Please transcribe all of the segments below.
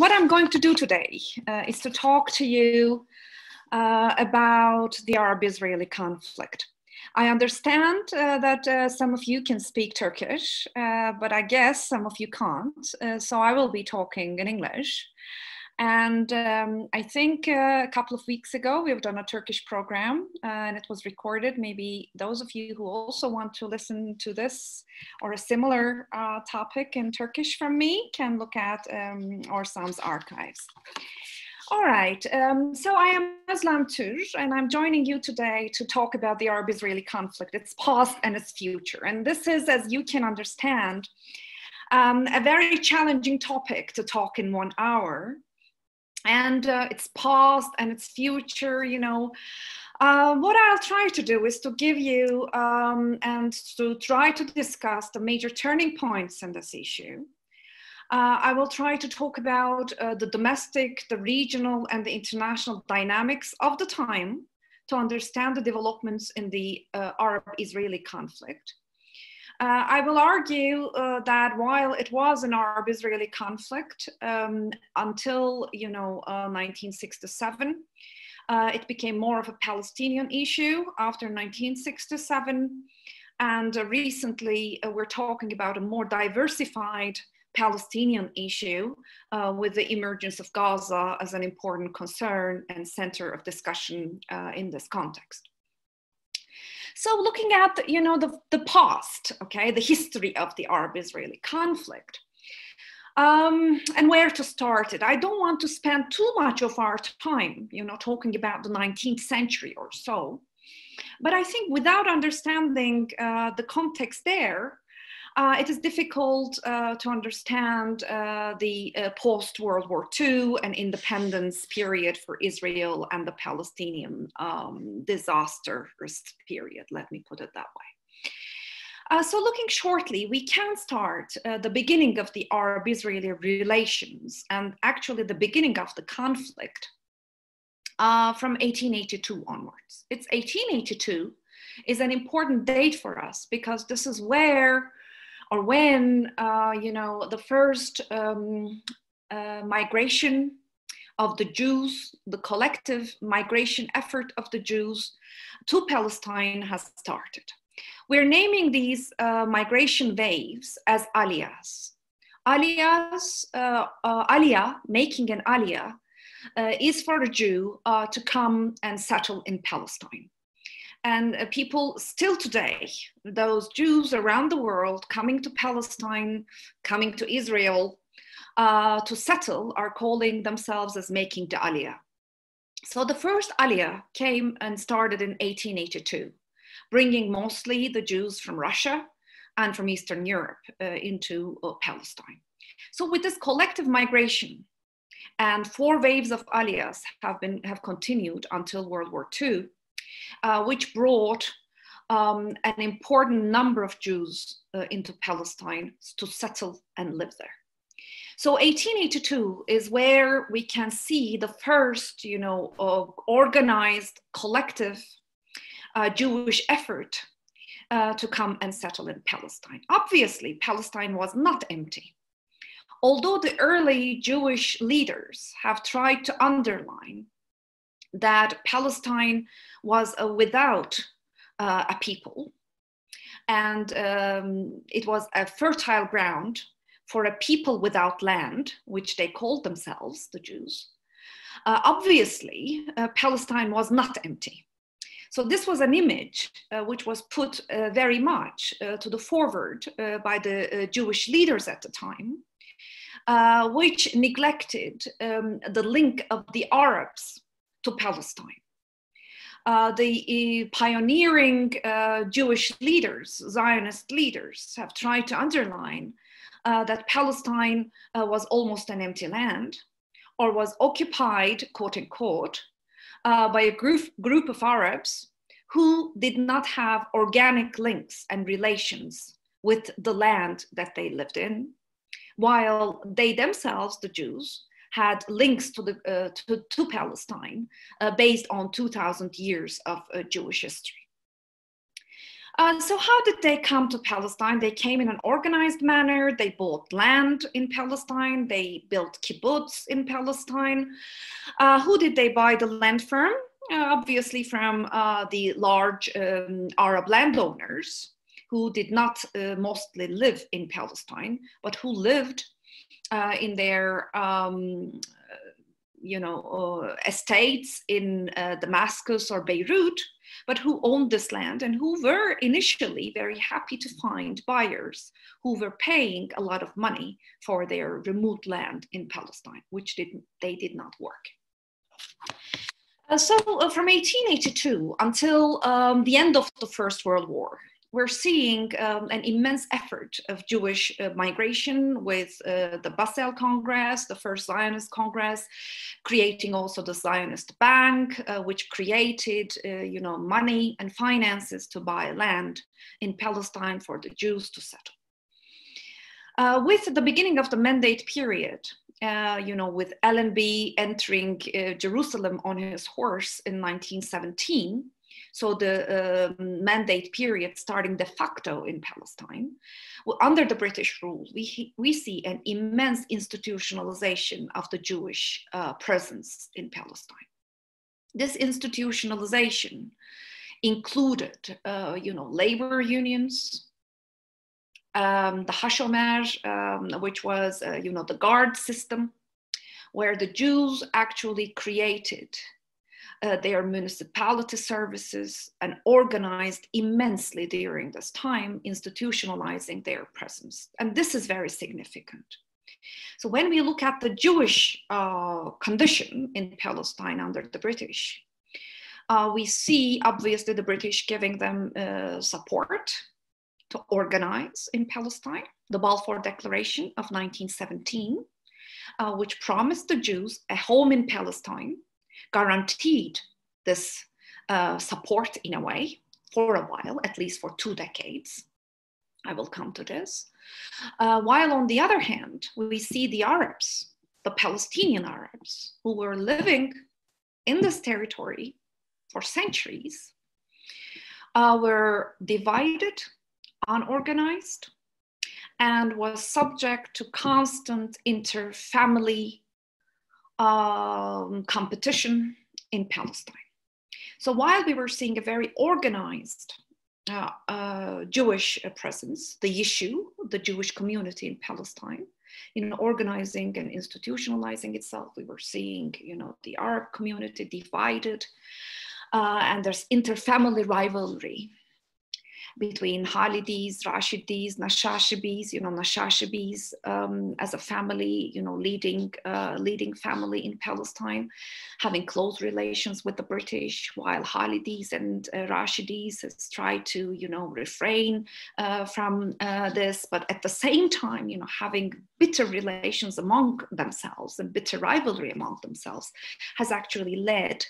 What I'm going to do today is to talk to you about the Arab-Israeli conflict. I understand that some of you can speak Turkish, but I guess some of you can't. So I will be talking in English. And I think a couple of weeks ago, we've done a Turkish program and it was recorded. Maybe those of you who also want to listen to this or a similar topic in Turkish from me can look at ORSAM's archives. All right, so I am Özlem and I'm joining you today to talk about the Arab-Israeli conflict, its past and its future. And this is, as you can understand, a very challenging topic to talk in 1 hour. And its past and its future, you know. What I'll try to do is to give you and to try to discuss the major turning points in this issue. I will try to talk about the domestic, the regional, and the international dynamics of the time to understand the developments in the Arab-Israeli conflict. I will argue that while it was an Arab-Israeli conflict until 1967, it became more of a Palestinian issue after 1967. And recently, we're talking about a more diversified Palestinian issue with the emergence of Gaza as an important concern and center of discussion in this context. So looking at, the past, okay, the history of the Arab-Israeli conflict and where to start it. I don't want to spend too much of our time, talking about the 19th century or so. But I think without understanding the context there, it is difficult to understand the post-World War II and independence period for Israel and the Palestinian disastrous period, let me put it that way. So looking shortly, we can start the beginning of the Arab-Israeli relations and actually the beginning of the conflict from 1882 onwards. It's 1882 is an important date for us because this is where or when, the first migration of the Jews, the collective migration effort of the Jews to Palestine has started. We're naming these migration waves as aliyahs. Aliyahs, aliyah, making an aliyah, is for a Jew to come and settle in Palestine. And people still today, those Jews around the world coming to Palestine, coming to Israel to settle are calling themselves as making the Aliyah. So the first Aliyah came and started in 1882, bringing mostly the Jews from Russia and from Eastern Europe into Palestine. So with this collective migration and 4 waves of Aliyahs have continued until World War II, which brought an important number of Jews into Palestine to settle and live there. So 1882 is where we can see the first, organized collective Jewish effort to come and settle in Palestine. Obviously, Palestine was not empty. Although the early Jewish leaders have tried to underline that Palestine was without a people, and it was a fertile ground for a people without land, which they called themselves, the Jews. Obviously, Palestine was not empty. So this was an image which was put very much to the forward by the Jewish leaders at the time, which neglected the link of the Arabs to Palestine. The pioneering Jewish leaders, Zionist leaders, have tried to underline that Palestine was almost an empty land or was occupied, quote unquote, by a group of Arabs who did not have organic links and relations with the land that they lived in, while they themselves, the Jews, had links to Palestine based on 2,000 years of Jewish history. So how did they come to Palestine? They came in an organized manner. They bought land in Palestine. They built kibbutz in Palestine. Who did they buy the land from? Obviously from the large Arab landowners who did not mostly live in Palestine, but who lived in their estates in Damascus or Beirut, but who owned this land and who were initially very happy to find buyers who were paying a lot of money for their remote land in Palestine, which they did not work. So from 1882 until the end of the First World War, we're seeing an immense effort of Jewish migration with the Basel Congress, the first Zionist Congress, creating also the Zionist Bank, which created money and finances to buy land in Palestine for the Jews to settle. With the beginning of the Mandate period, with Allenby entering Jerusalem on his horse in 1917, so the Mandate period starting de facto in Palestine, under the British rule, we see an immense institutionalization of the Jewish presence in Palestine. This institutionalization included, labor unions, the Hashomer, which was, the guard system, where the Jews actually created their municipality services and organized immensely during this time, institutionalizing their presence. And this is very significant. So when we look at the Jewish condition in Palestine under the British, we see obviously the British giving them support to organize in Palestine, the Balfour Declaration of 1917, which promised the Jews a home in Palestine, guaranteed this support in a way for a while, at least for 2 decades. I will come to this. While on the other hand, we see the Arabs, the Palestinian Arabs, who were living in this territory for centuries, were divided, unorganized, and was subject to constant inter-family competition in Palestine. So while we were seeing a very organized Jewish presence, the Yishuv, the Jewish community in Palestine, organizing and institutionalizing itself, we were seeing, the Arab community divided, and there's inter-family rivalry between Halidis, Rashidis, Nashashibis, Nashashibis as a family, leading family in Palestine, having close relations with the British, while Halidis and Rashidis has tried to, refrain from this, but at the same time, having bitter relations among themselves and bitter rivalry among themselves has actually led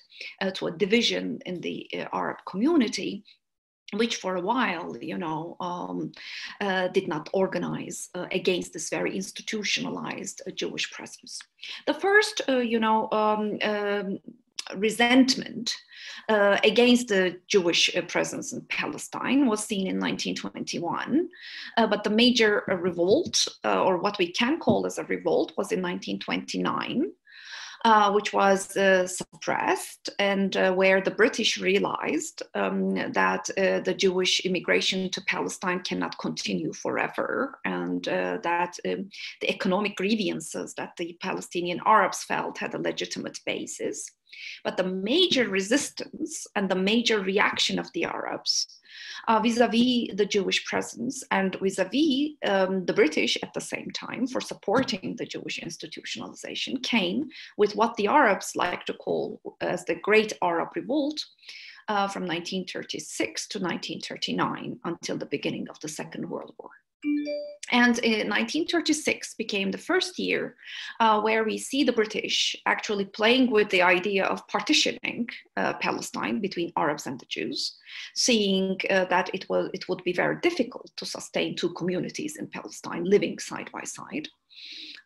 to a division in the Arab community, which for a while, did not organize against this very institutionalized Jewish presence. The first, resentment against the Jewish presence in Palestine was seen in 1921, but the major revolt, or what we can call as a revolt, was in 1929. Which was suppressed, and where the British realized that the Jewish immigration to Palestine cannot continue forever, and that the economic grievances that the Palestinian Arabs felt had a legitimate basis. But the major resistance and the major reaction of the Arabs vis-a-vis the Jewish presence and vis-a-vis the British at the same time for supporting the Jewish institutionalization came with what the Arabs like to call as the Great Arab Revolt from 1936 to 1939 until the beginning of the Second World War. And 1936 became the first year where we see the British actually playing with the idea of partitioning Palestine between Arabs and the Jews, seeing that it would be very difficult to sustain two communities in Palestine living side by side.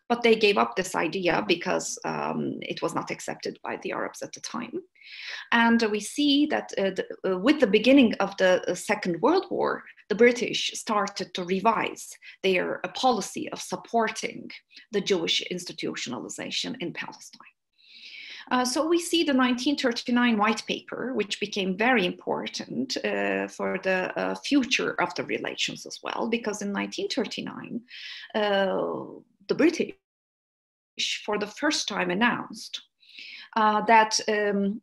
But they gave up this idea because it was not accepted by the Arabs at the time. And we see that with the beginning of the Second World War, the British started to revise their policy of supporting the Jewish institutionalization in Palestine. So we see the 1939 white paper, which became very important for the future of the relations as well, because in 1939, the British, for the first time, announced that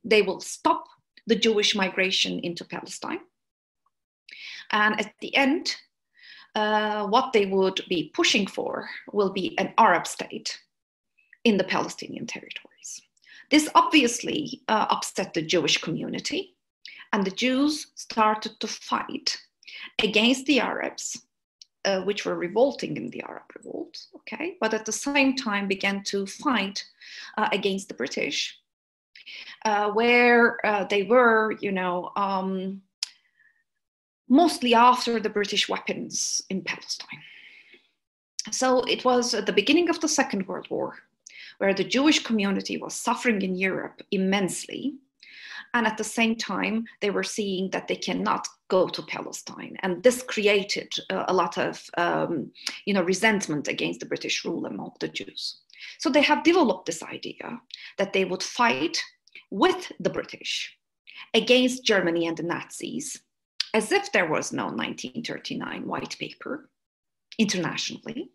they will stop the Jewish migration into Palestine. And at the end, what they would be pushing for will be an Arab state in the Palestinian territories. This obviously upset the Jewish community, and the Jews started to fight against the Arabs, which were revolting in the Arab Revolt, okay? But at the same time began to fight against the British, where they were, mostly after the British weapons in Palestine. So it was at the beginning of the Second World War, where the Jewish community was suffering in Europe immensely. And at the same time, they were seeing that they cannot go to Palestine. And this created a lot of resentment against the British rule among the Jews. So they have developed this idea that they would fight with the British against Germany and the Nazis, as if there was no 1939 white paper internationally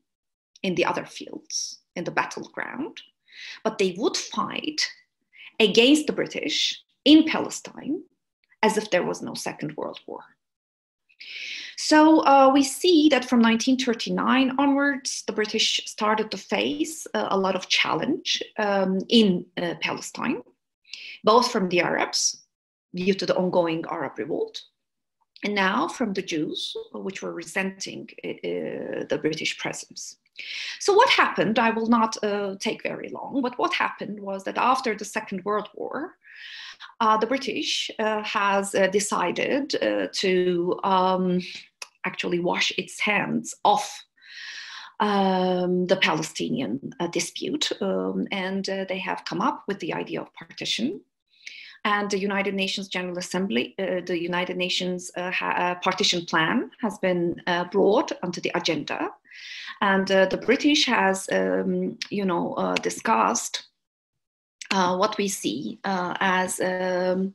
in the other fields, in the battleground, but they would fight against the British in Palestine as if there was no Second World War. So we see that from 1939 onwards, the British started to face a lot of challenge in Palestine, both from the Arabs due to the ongoing Arab Revolt, and now from the Jews, which were resenting the British presence. So what happened, I will not take very long, but what happened was that after the Second World War, the British has decided to actually wash its hands off the Palestinian dispute, and they have come up with the idea of partition. And the United Nations General Assembly, the United Nations partition plan has been brought onto the agenda. And the British has, discussed what we see as the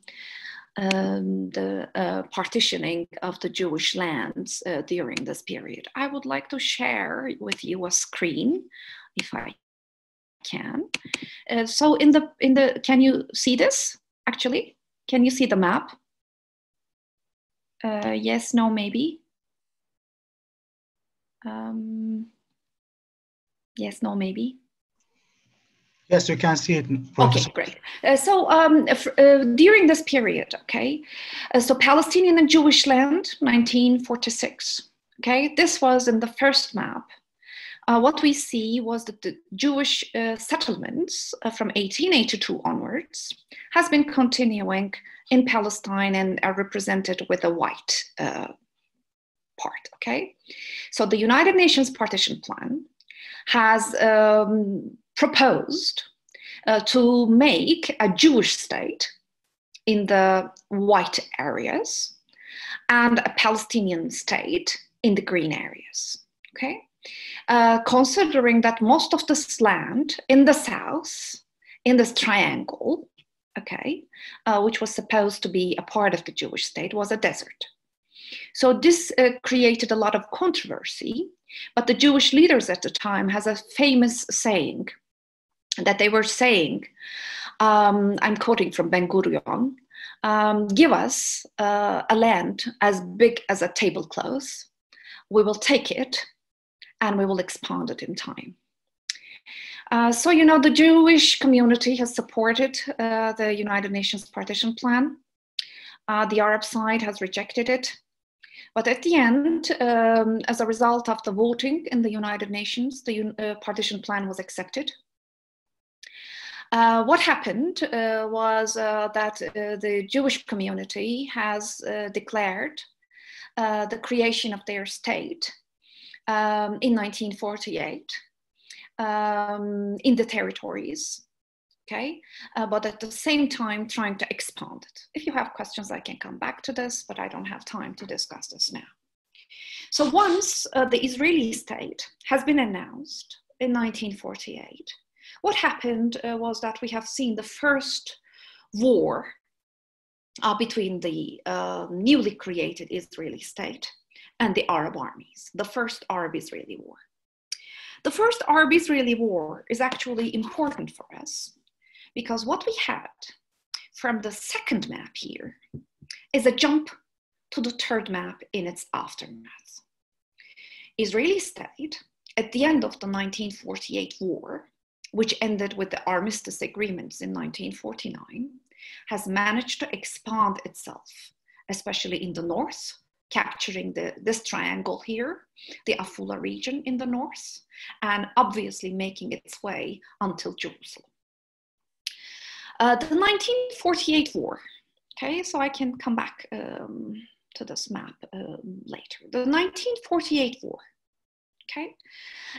partitioning of the Jewish lands during this period. I would like to share with you a screen, if I can. So in the, can you see this? Actually, can you see the map? Yes, no, maybe. Yes, no, maybe. Yes, you can see it. Okay, great. So during this period, okay, so Palestinian and Jewish land, 1946, okay, this was in the first map. What we see was that the Jewish settlements from 1882 onwards has been continuing in Palestine and are represented with a white part, okay? So the United Nations partition plan has proposed to make a Jewish state in the white areas and a Palestinian state in the green areas, okay? Considering that most of this land in the south, in this triangle, okay, which was supposed to be a part of the Jewish state, was a desert. So this created a lot of controversy, but the Jewish leaders at the time has a famous saying that they were saying, I'm quoting from Ben Gurion, give us a land as big as a tablecloth, we will take it, and we will expand it in time. So, the Jewish community has supported the United Nations partition plan. The Arab side has rejected it. But at the end, as a result of the voting in the United Nations, the partition plan was accepted. What happened was that the Jewish community has declared the creation of their state in 1948 in the territories okay? But at the same time trying to expand it. If you have questions, I can come back to this, but I don't have time to discuss this now. So once the Israeli state has been announced in 1948, what happened was that we have seen the first war between the newly created Israeli state and the Arab armies, the first Arab-Israeli war. The first Arab-Israeli war is actually important for us because what we had from the second map here is a jump to the third map in its aftermath. Israeli state, at the end of the 1948 war, which ended with the armistice agreements in 1949, has managed to expand itself, especially in the north, capturing this triangle here, the Afula region in the north, and obviously making its way until Jerusalem. The 1948 war, okay, so I can come back to this map later. The 1948 war, okay,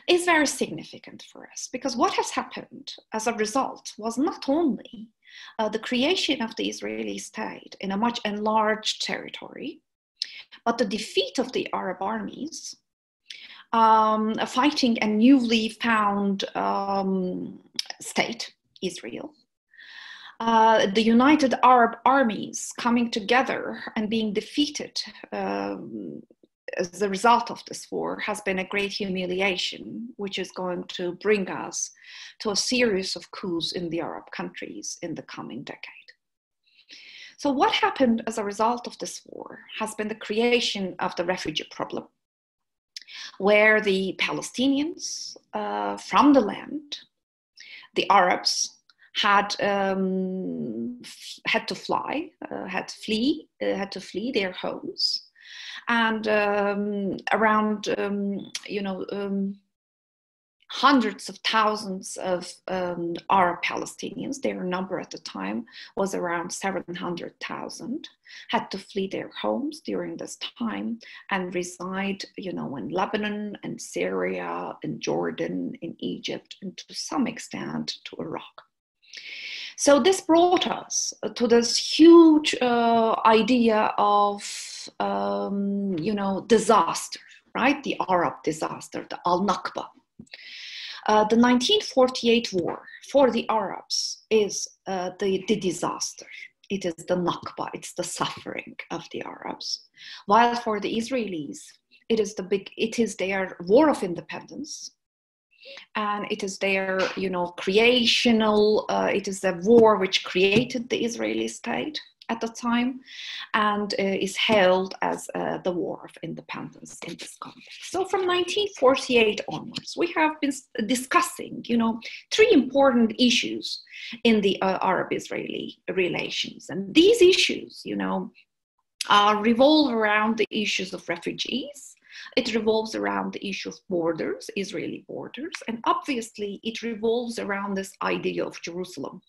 is very significant for us because what has happened as a result was not only the creation of the Israeli state in a much enlarged territory, but the defeat of the Arab armies fighting a newly found state, Israel. The United Arab armies coming together and being defeated as a result of this war has been a great humiliation, which is going to bring us to a series of coups in the Arab countries in the coming decade. So what happened as a result of this war has been the creation of the refugee problem, where the Palestinians from the land, the Arabs, had to fly, had to flee their homes, and around hundreds of thousands of Arab Palestinians, their number at the time was around 700,000, had to flee their homes during this time and reside, in Lebanon and Syria and Jordan, in Egypt, and to some extent to Iraq. So this brought us to this huge idea of, disaster, right? The Arab disaster, the Al-Nakba. The 1948 war for the Arabs is the disaster. It is the Nakba, it's the suffering of the Arabs. While for the Israelis, it is their war of independence. And it is their, creational, it is a war which created the Israeli state at the time and is held as the war of independence in this context. So from 1948 onwards, we have been discussing, three important issues in the Arab-Israeli relations. And these issues, revolve around the issues of refugees. It revolves around the issue of borders, Israeli borders, and obviously it revolves around this idea of Jerusalem.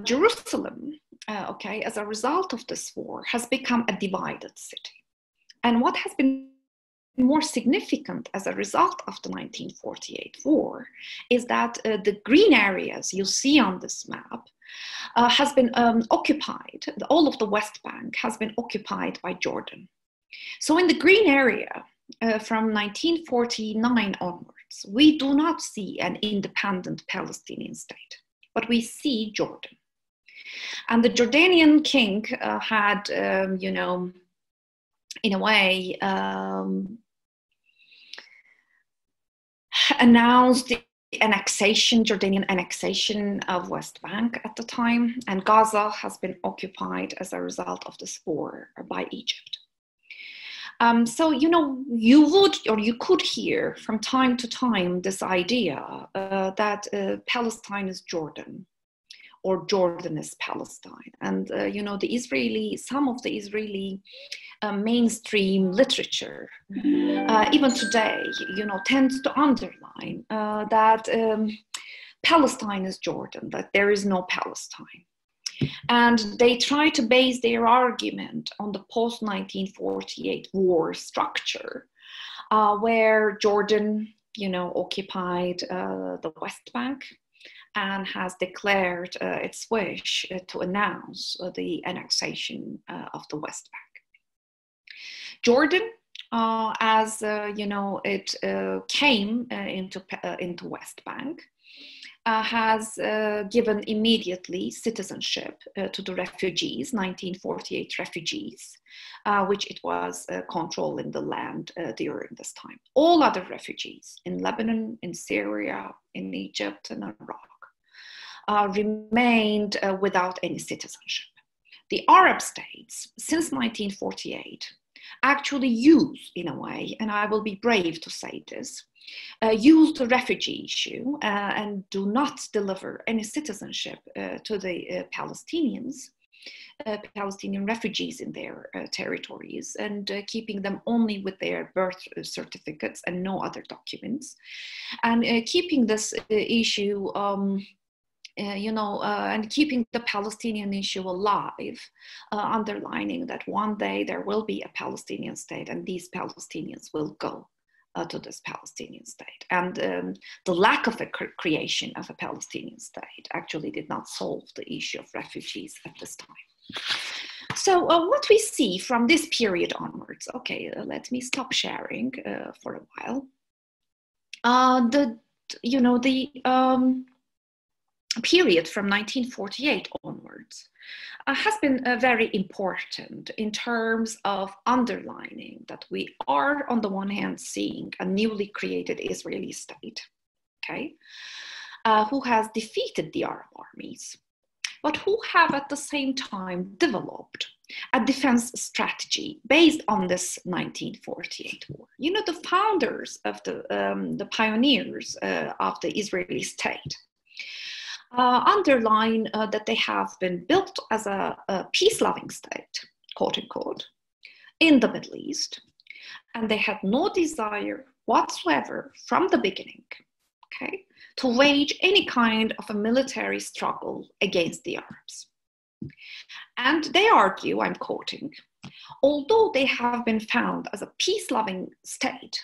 Jerusalem, as a result of this war, has become a divided city. And what has been more significant as a result of the 1948 war is that the green areas you see on this map has been occupied, all of the West Bank has been occupied by Jordan. So in the green area, from 1949 onwards, we do not see an independent Palestinian state, but we see Jordan. And the Jordanian king had, in a way, announced the Jordanian annexation of West Bank at the time, and Gaza has been occupied as a result of this war by Egypt. So, you could hear from time to time this idea that Palestine is Jordan or Jordan is Palestine. And, some of the Israeli mainstream literature, even today, tends to underline that Palestine is Jordan, that there is no Palestine. And they try to base their argument on the post-1948 war structure, where Jordan, occupied the West Bank, and has declared its wish to announce the annexation of the West Bank. Jordan, as you know, it came into West Bank, has given immediately citizenship to the refugees, 1948 refugees, which it was controlling the land during this time. All other refugees in Lebanon, in Syria, in Egypt, and Iraq remained without any citizenship. The Arab states, since 1948, actually use, in a way, and I will be brave to say this, use the refugee issue and do not deliver any citizenship to the Palestinians, Palestinian refugees in their territories, and keeping them only with their birth certificates and no other documents, and keeping this issue and keeping the Palestinian issue alive, underlining that one day there will be a Palestinian state and these Palestinians will go to this Palestinian state. And the lack of a creation of a Palestinian state actually did not solve the issue of refugees at this time. So what we see from this period onwards, okay, let me stop sharing for a while. Period from 1948 onwards has been very important in terms of underlining that we are, on the one hand, seeing a newly created Israeli state, okay, who has defeated the Arab armies, but who have at the same time developed a defense strategy based on this 1948 war. You know, the founders of the pioneers of the Israeli state underline that they have been built as a peace-loving state, quote unquote, in the Middle East, and they had no desire whatsoever from the beginning, okay, to wage any kind of a military struggle against the Arabs. And they argue, I'm quoting, although they have been found as a peace-loving state,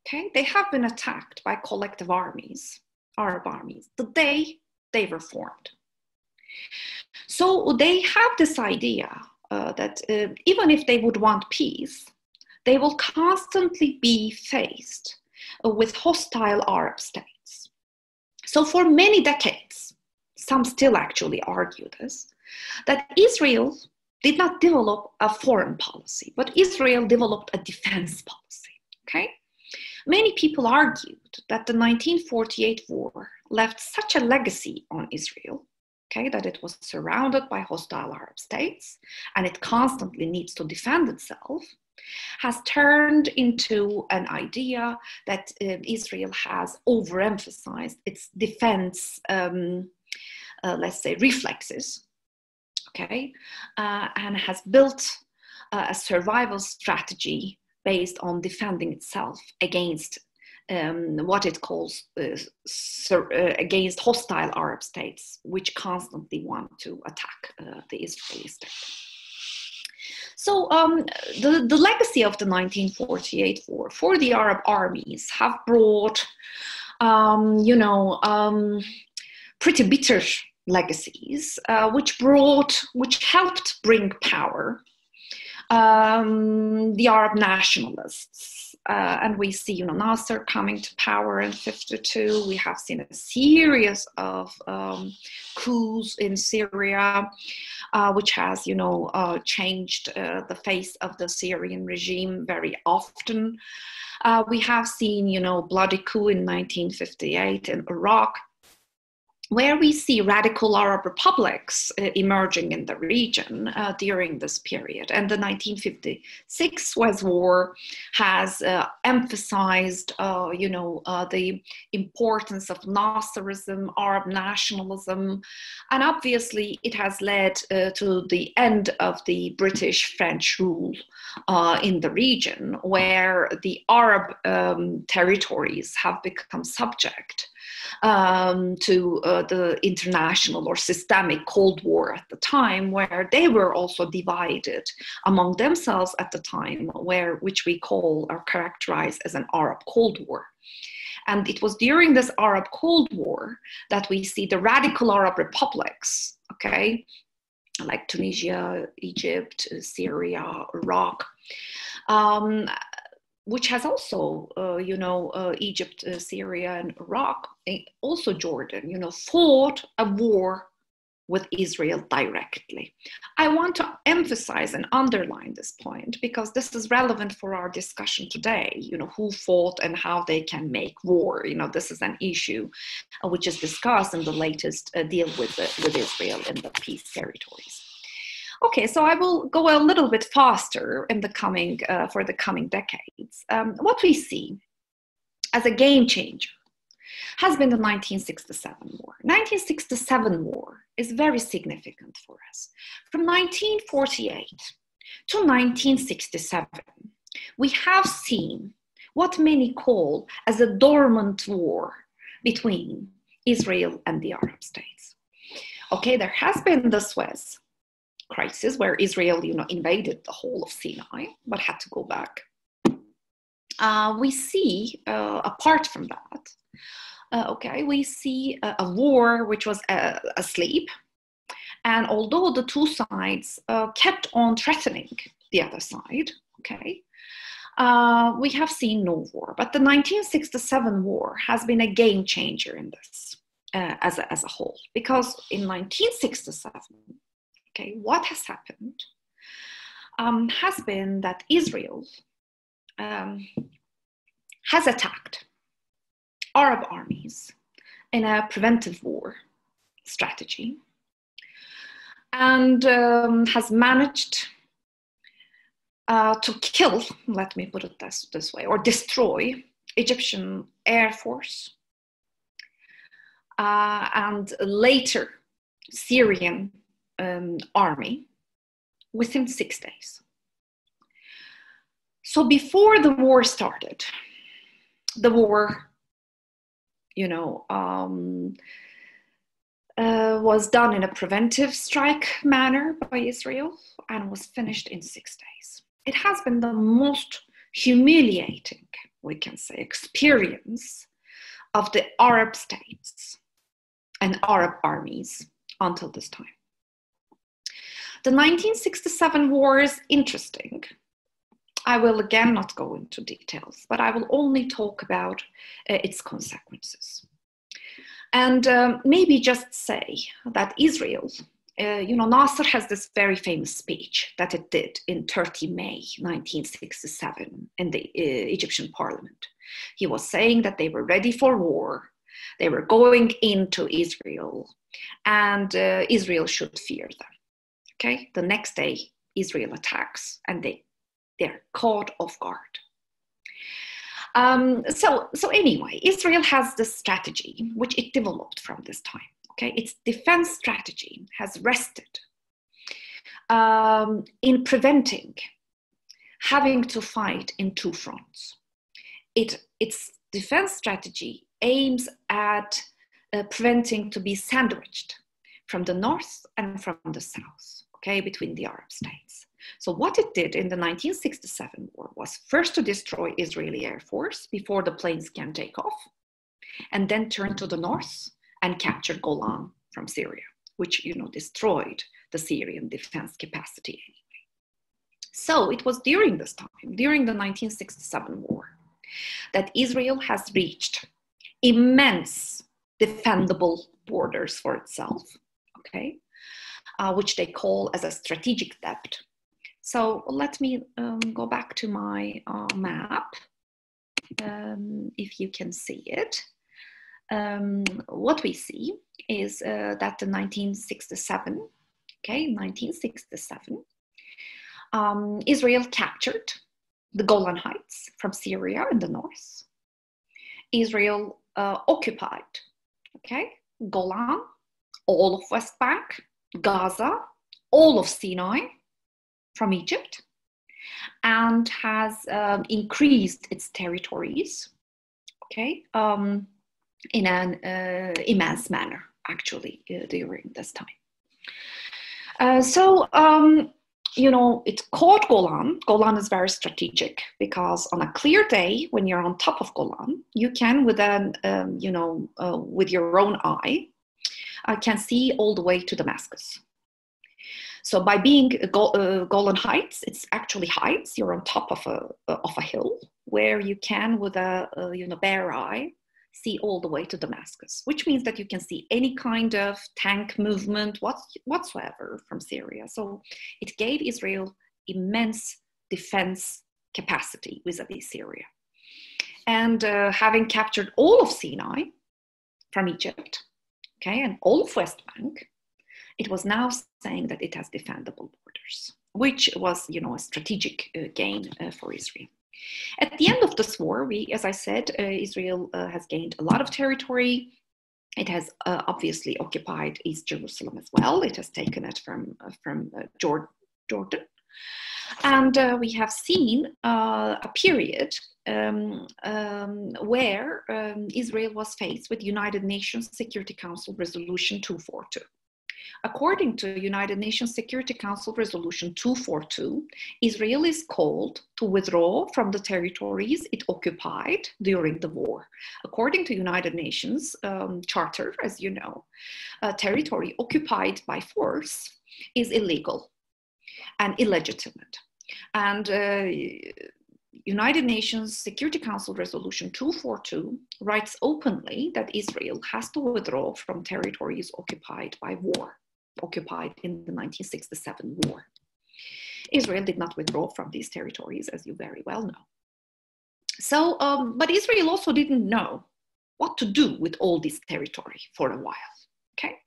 okay, they have been attacked by collective armies, Arab armies, the day they were formed. So they have this idea that even if they would want peace, they will constantly be faced with hostile Arab states. So for many decades, some still actually argue this, that Israel did not develop a foreign policy, but Israel developed a defense policy, okay? Many people argued that the 1948 war left such a legacy on Israel, okay, that it was surrounded by hostile Arab states and it constantly needs to defend itself, has turned into an idea that Israel has overemphasized its defense, let's say, reflexes, okay, and has built a survival strategy based on defending itself against what it calls against hostile Arab states, which constantly want to attack the Israeli state. So the legacy of the 1948 war for the Arab armies have brought, pretty bitter legacies, which helped bring power the Arab nationalists. And we see, Nasser coming to power in 52. We have seen a series of coups in Syria, which has, changed the face of the Syrian regime very often. We have seen, bloody coup in 1958 in Iraq, where we see radical Arab republics emerging in the region during this period. And the 1956 Suez War has emphasized, the importance of Nasserism, Arab nationalism, and obviously it has led to the end of the British-French rule in the region, where the Arab territories have become subject to the international or systemic Cold War at the time, where they were also divided among themselves at the time, which we call or characterize as an Arab Cold War. And it was during this Arab Cold War that we see the radical Arab republics, okay, like Tunisia, Egypt, Syria, Iraq, which has also, Egypt, Syria, and Iraq, also Jordan, fought a war with Israel directly. I want to emphasize and underline this point because this is relevant for our discussion today, who fought and how they can make war. This is an issue which is discussed in the latest deal with Israel in the peace territories. Okay, so I will go a little bit faster in the coming, for the coming decades. What we see as a game changer has been the 1967 war. 1967 war is very significant for us. From 1948 to 1967, we have seen what many call as a dormant war between Israel and the Arab states. Okay, there has been the Suez crisis where Israel, invaded the whole of Sinai, but had to go back. We see, apart from that, we see a war which was asleep. And although the two sides kept on threatening the other side, we have seen no war. But the 1967 war has been a game changer in this as a whole. Because in 1967, what has happened has been that Israel has attacked Arab armies in a preventive war strategy and has managed to kill, let me put it this way, or destroy Egyptian Air Force and later Syrian army within 6 days. So before the war started, the war was done in a preventive strike manner by Israel and was finished in 6 days. It has been the most humiliating, we can say, experience of the Arab states and Arab armies until this time. The 1967 war is interesting. I will again not go into details, but I will only talk about its consequences. And maybe just say that Israel, Nasser has this very famous speech that it did in 30 May 1967 in the Egyptian parliament. He was saying that they were ready for war, they were going into Israel, and Israel should fear them. Okay, the next day Israel attacks and they're caught off guard. So anyway, Israel has this strategy which it developed from this time. Okay, its defense strategy has rested in preventing having to fight in two fronts. Its defense strategy aims at preventing to be sandwiched from the north and from the south, between the Arab states. So what it did in the 1967 war was first to destroy Israeli Air Force before the planes can take off, and then turn to the north and capture Golan from Syria, which destroyed the Syrian defense capacity anyway. So it was during this time, during the 1967 war, that Israel has reached immense defendable borders for itself, which they call as a strategic debt. So let me go back to my map, if you can see it. What we see is that the 1967, Israel captured the Golan Heights from Syria in the north. Israel occupied, Golan, all of West Bank, Gaza, all of Sinai from Egypt, and has increased its territories, in an immense manner, actually, during this time. So you know, it's called Golan. Golan is very strategic because on a clear day, when you're on top of Golan, you can, with with your own eye, can see all the way to Damascus. So by being Golan Heights, it's actually heights. You're on top of a hill where you can, with a bare eye, see all the way to Damascus, which means that you can see any kind of tank movement whatsoever from Syria. So it gave Israel immense defense capacity vis-a-vis Syria. And having captured all of Sinai from Egypt, okay, and all of West Bank, it was now saying that it has defendable borders, which was, a strategic gain for Israel. At the end of this war, as I said, Israel has gained a lot of territory. It has obviously occupied East Jerusalem as well. It has taken it from Jordan. And we have seen a period where Israel was faced with United Nations Security Council Resolution 242. According to United Nations Security Council Resolution 242, Israel is called to withdraw from the territories it occupied during the war. According to United Nations Charter, as you know, territory occupied by force is illegal and illegitimate. And United Nations Security Council Resolution 242 writes openly that Israel has to withdraw from territories occupied by war, occupied in the 1967 war. Israel did not withdraw from these territories, as you very well know. So, but Israel also didn't know what to do with all this territory for a while, okay?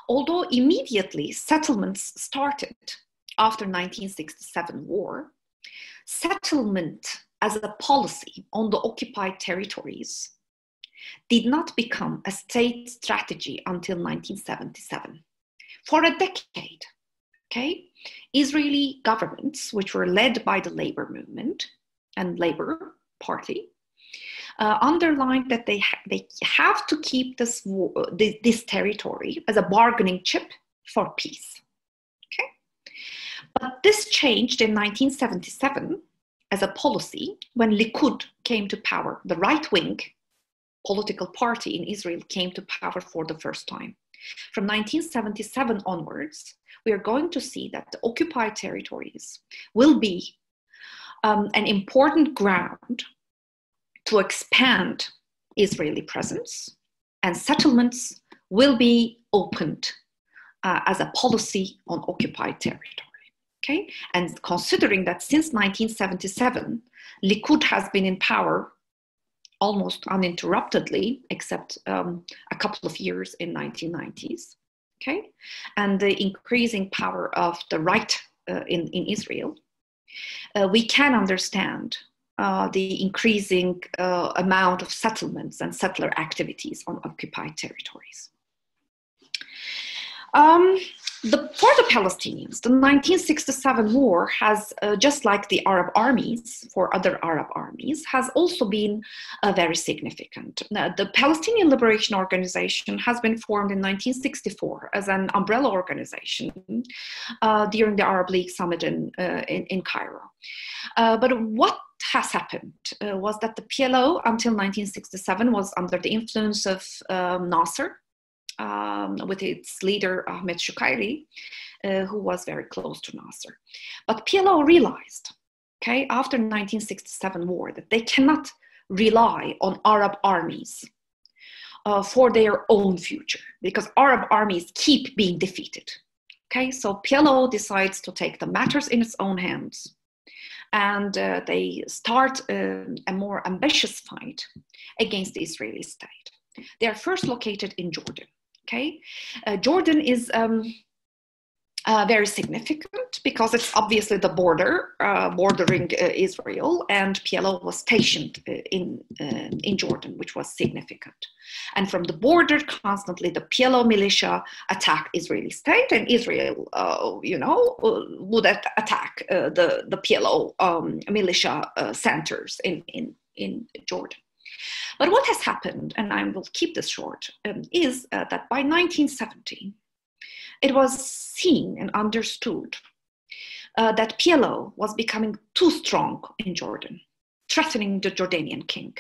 Although immediately settlements started after 1967 war, settlement as a policy on the occupied territories did not become a state strategy until 1977. For a decade, okay, Israeli governments, which were led by the labor movement and Labor Party, underlined that they have to keep this territory as a bargaining chip for peace. But this changed in 1977 as a policy when Likud came to power. The right-wing political party in Israel came to power for the first time. From 1977 onwards, we are going to see that the occupied territories will be an important ground to expand Israeli presence, and settlements will be opened as a policy on occupied territory. Okay, and considering that since 1977, Likud has been in power almost uninterruptedly, except a couple of years in 1990s, okay, and the increasing power of the right in Israel, we can understand the increasing amount of settlements and settler activities on occupied territories. For the Palestinians, the 1967 war has, just like the Arab armies, for other Arab armies, has also been very significant. The Palestinian Liberation Organization has been formed in 1964 as an umbrella organization during the Arab League Summit in Cairo. But what has happened was that the PLO until 1967 was under the influence of Nasser, with its leader Ahmed Shukayri, who was very close to Nasser. But PLO realized, okay, after the 1967 war, that they cannot rely on Arab armies for their own future, because Arab armies keep being defeated. Okay, so PLO decides to take the matters in its own hands, and they start a more ambitious fight against the Israeli state. They are first located in Jordan. Okay, Jordan is very significant because it's obviously the border bordering Israel, and PLO was stationed in Jordan, which was significant. And from the border, constantly the PLO militia attacked Israeli state, and Israel, would attack the PLO militia centers in Jordan. But what has happened, and I will keep this short, is that by 1970, it was seen and understood that PLO was becoming too strong in Jordan, threatening the Jordanian king.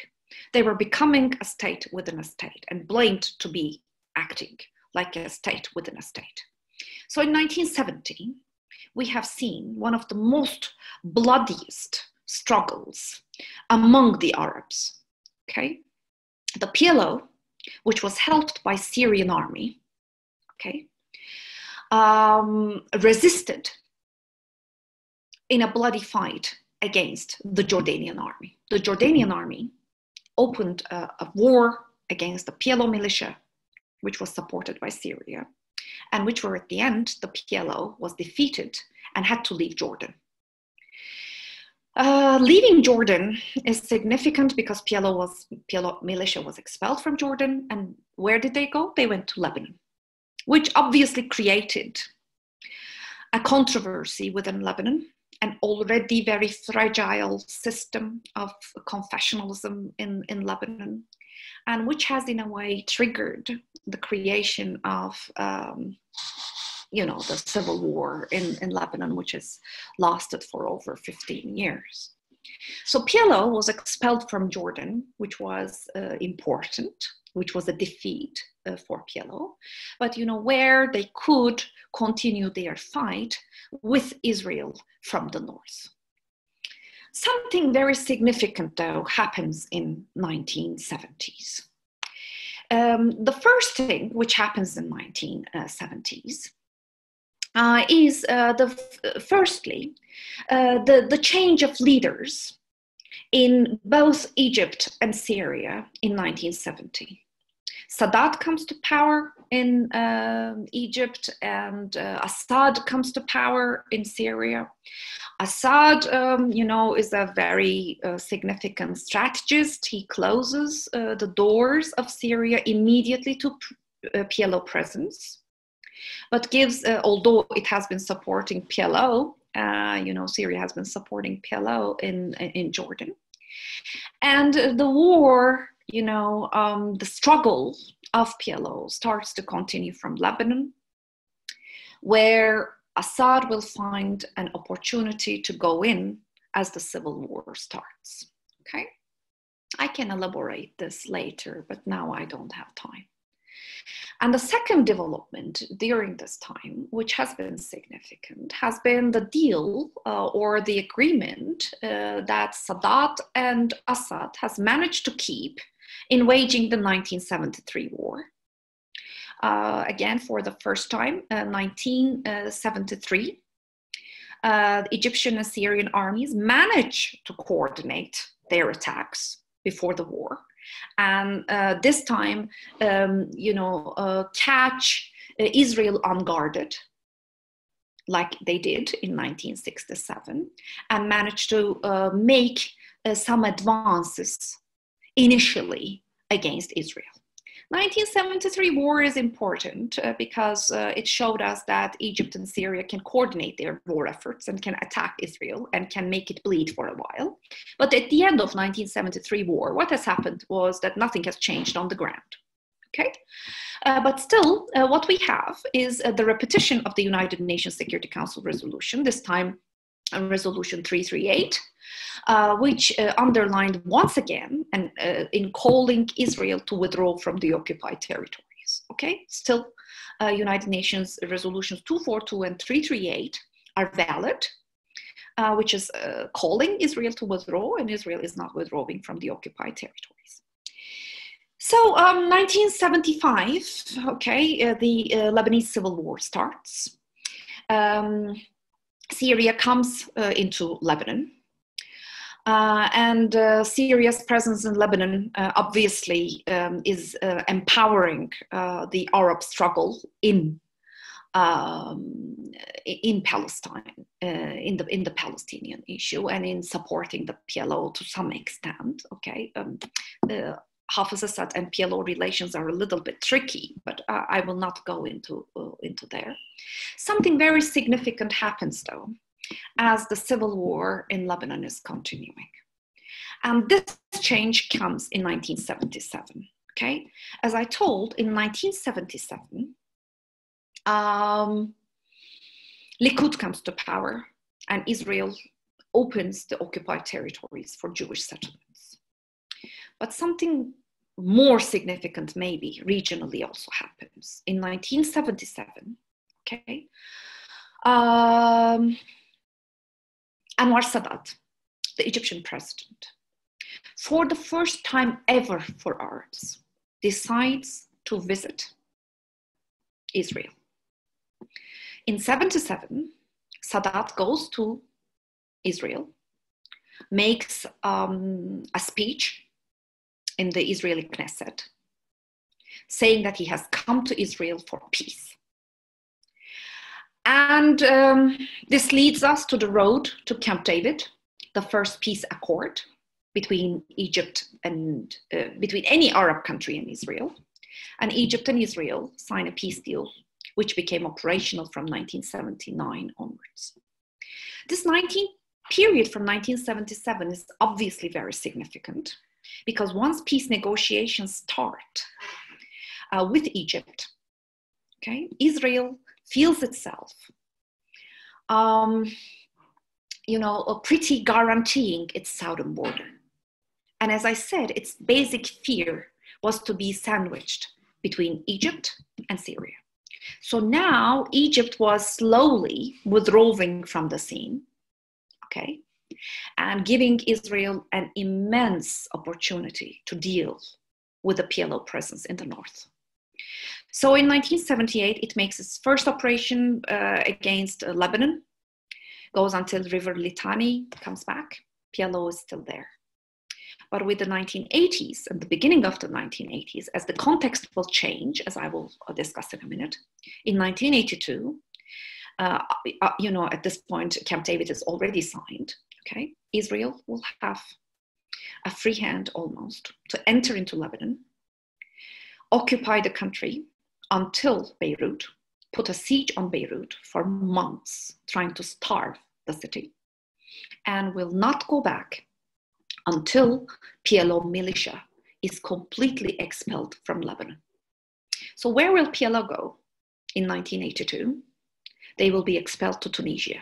They were becoming a state within a state and blamed to be acting like a state within a state. So in 1970, we have seen one of the most bloodiest struggles among the Arabs, okay? The PLO, which was helped by Syrian army, okay, resisted in a bloody fight against the Jordanian army. The Jordanian army opened a war against the PLO militia, which was supported by Syria, and which were at the end, the PLO was defeated and had to leave Jordan. Leaving Jordan is significant because PLO militia was expelled from Jordan, and where did they go? They went to Lebanon, which obviously created a controversy within Lebanon, an already very fragile system of confessionalism in Lebanon, and which has in a way triggered the creation of the civil war in Lebanon, which has lasted for over 15 years. So PLO was expelled from Jordan, which was important, which was a defeat for PLO, but where they could continue their fight with Israel from the north. Something very significant, though, happens in 1970s. The first thing which happens in 1970s is firstly the change of leaders in both Egypt and Syria in 1970. Sadat comes to power in Egypt, and Assad comes to power in Syria. Assad, is a very significant strategist. He closes the doors of Syria immediately to PLO presence, but gives, although it has been supporting PLO, Syria has been supporting PLO in Jordan. And the war, the struggle of PLO starts to continue from Lebanon, where Assad will find an opportunity to go in as the civil war starts, okay? I can elaborate this later, but now I don't have time. And the second development during this time, which has been significant, has been the deal or the agreement that Sadat and Assad has managed to keep in waging the 1973 war. Again, for the first time, 1973, Egyptian and Syrian armies managed to coordinate their attacks before the war. And this time, catch Israel unguarded, like they did in 1967, and managed to make some advances initially against Israel. 1973 war is important because it showed us that Egypt and Syria can coordinate their war efforts and can attack Israel and can make it bleed for a while. But at the end of 1973 war, what has happened was that nothing has changed on the ground. Okay, but still, what we have is the repetition of the United Nations Security Council resolution, this time Resolution 338, which underlined once again and in calling Israel to withdraw from the occupied territories. Okay, still United Nations resolutions 242 and 338 are valid, which is calling Israel to withdraw, and Israel is not withdrawing from the occupied territories. So 1975, okay, the Lebanese Civil War starts. Syria comes into Lebanon. And Syria's presence in Lebanon obviously is empowering the Arab struggle in Palestine, in the Palestinian issue, and in supporting the PLO to some extent. Okay, Hafiz Assad and PLO relations are a little bit tricky, but I will not go into there. Something very significant happens, though, as the civil war in Lebanon is continuing. And this change comes in 1977, okay? As I told, in 1977, Likud comes to power, and Israel opens the occupied territories for Jewish settlements. But something more significant, maybe regionally, also happens. In 1977, okay, Anwar Sadat, the Egyptian president, for the first time ever for Arabs, decides to visit Israel. In 1977, Sadat goes to Israel, makes a speech in the Israeli Knesset, saying that he has come to Israel for peace. And this leads us to the road to Camp David, the first peace accord between Egypt and between any Arab country and Israel. And Egypt and Israel sign a peace deal, which became operational from 1979 onwards. This period from 1977 is obviously very significant, because once peace negotiations start with Egypt, okay, Israel feels itself, pretty guaranteeing its southern border. And as I said, its basic fear was to be sandwiched between Egypt and Syria. So now Egypt was slowly withdrawing from the scene, okay, and giving Israel an immense opportunity to deal with the PLO presence in the north. So in 1978, it makes its first operation against Lebanon, goes until River Litani, comes back. PLO is still there. But with the 1980s and the beginning of the 1980s, as the context will change, as I will discuss in a minute, in 1982, at this point, Camp David is already signed, okay? Israel will have a free hand almost to enter into Lebanon, occupy the country until Beirut, put a siege on Beirut for months, trying to starve the city, and will not go back until PLO militia is completely expelled from Lebanon. So where will PLO go in 1982? They will be expelled to Tunisia,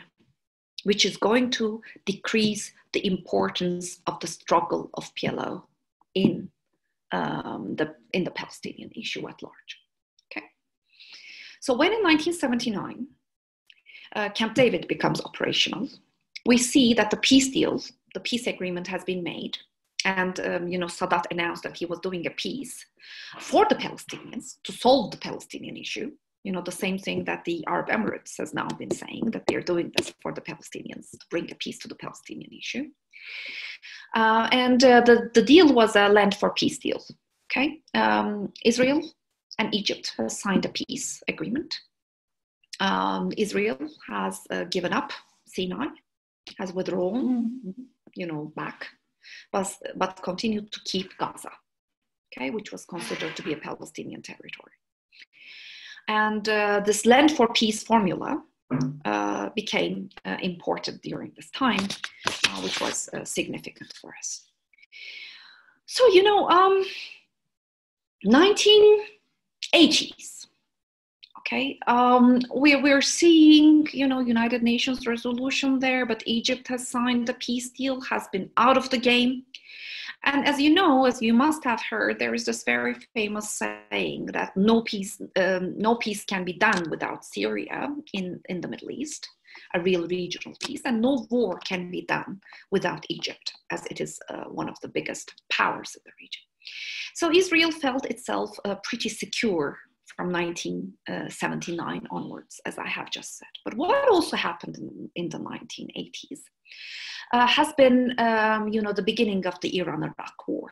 which is going to decrease the importance of the struggle of PLO in the Palestinian issue at large. Okay. So when in 1979, Camp David becomes operational, we see that the peace deal, the peace agreement has been made, and Sadat announced that he was doing a peace for the Palestinians to solve the Palestinian issue. The same thing that the Arab Emirates has now been saying, that they're doing this for the Palestinians to bring a peace to the Palestinian issue. The deal was a land for peace deal. Okay, Israel and Egypt has signed a peace agreement. Israel has given up Sinai, has withdrawn, back, but continued to keep Gaza, okay, which was considered to be a Palestinian territory. And this land for peace formula became important during this time, which was significant for us. So, 1980s, okay, we're seeing, United Nations resolution there, but Egypt has signed the peace deal, has been out of the game. And as you must have heard, there is this very famous saying that no peace can be done without Syria in the Middle East, a real regional peace, and no war can be done without Egypt, as it is one of the biggest powers in the region. So Israel felt itself pretty secure from 1979 onwards, as I have just said. But what also happened in the 1980s has been, the beginning of the Iran-Iraq War.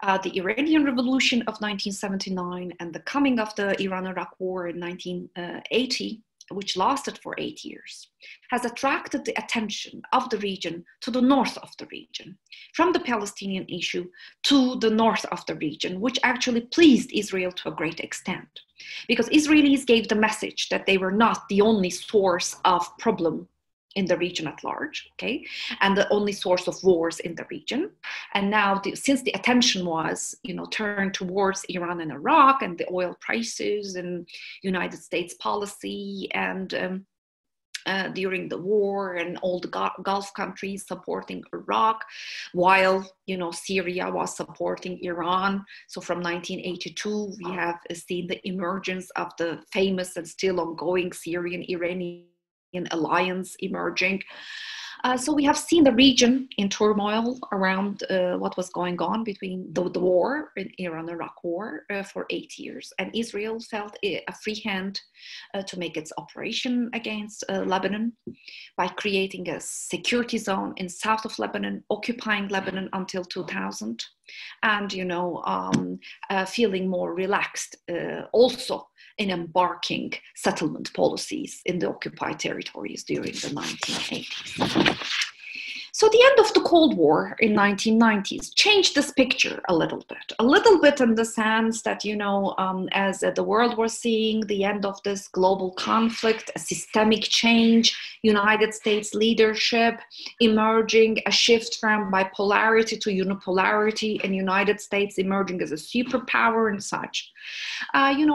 The Iranian Revolution of 1979 and the coming of the Iran-Iraq War in 1980, which lasted for 8 years, has attracted the attention of the region to the north of the region, from the Palestinian issue to the north of the region, which actually pleased Israel to a great extent, because Israelis gave the message that they were not the only source of problem in the region at large, okay, and the only source of wars in the region. And now, since the attention was, turned towards Iran and Iraq and the oil prices and United States policy and during the war, and all the Gulf countries supporting Iraq, while Syria was supporting Iran. So from 1982, we have seen the emergence of the famous and still ongoing Syrian-Iranian alliance emerging. So we have seen the region in turmoil around what was going on between the war, in Iran-Iraq war, for 8 years. And Israel felt a free hand to make its operation against Lebanon by creating a security zone in south of Lebanon, occupying Lebanon until 2000, and feeling more relaxed also in embarking settlement policies in the occupied territories during the 1980s. So the end of the Cold War in 1990s changed this picture a little bit in the sense that, as the world was seeing the end of this global conflict, a systemic change, United States leadership emerging, a shift from bipolarity to unipolarity, and United States emerging as a superpower and such.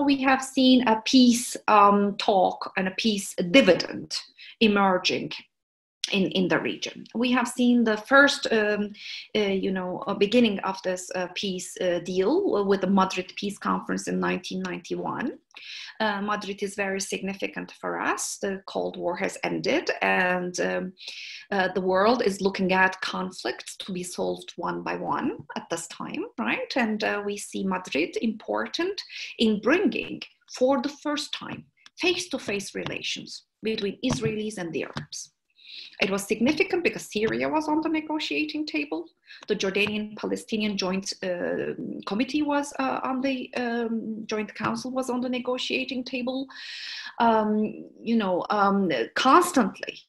We have seen a peace talk and a peace dividend emerging in the region. We have seen the first, beginning of this peace deal with the Madrid Peace Conference in 1991. Madrid is very significant for us. The Cold War has ended, and the world is looking at conflicts to be solved one by one at this time, right? And we see Madrid important in bringing, for the first time, face-to-face relations between Israelis and the Arabs. It was significant because Syria was on the negotiating table. The Jordanian Palestinian Joint Committee was on the Joint Council was on the negotiating table. Constantly,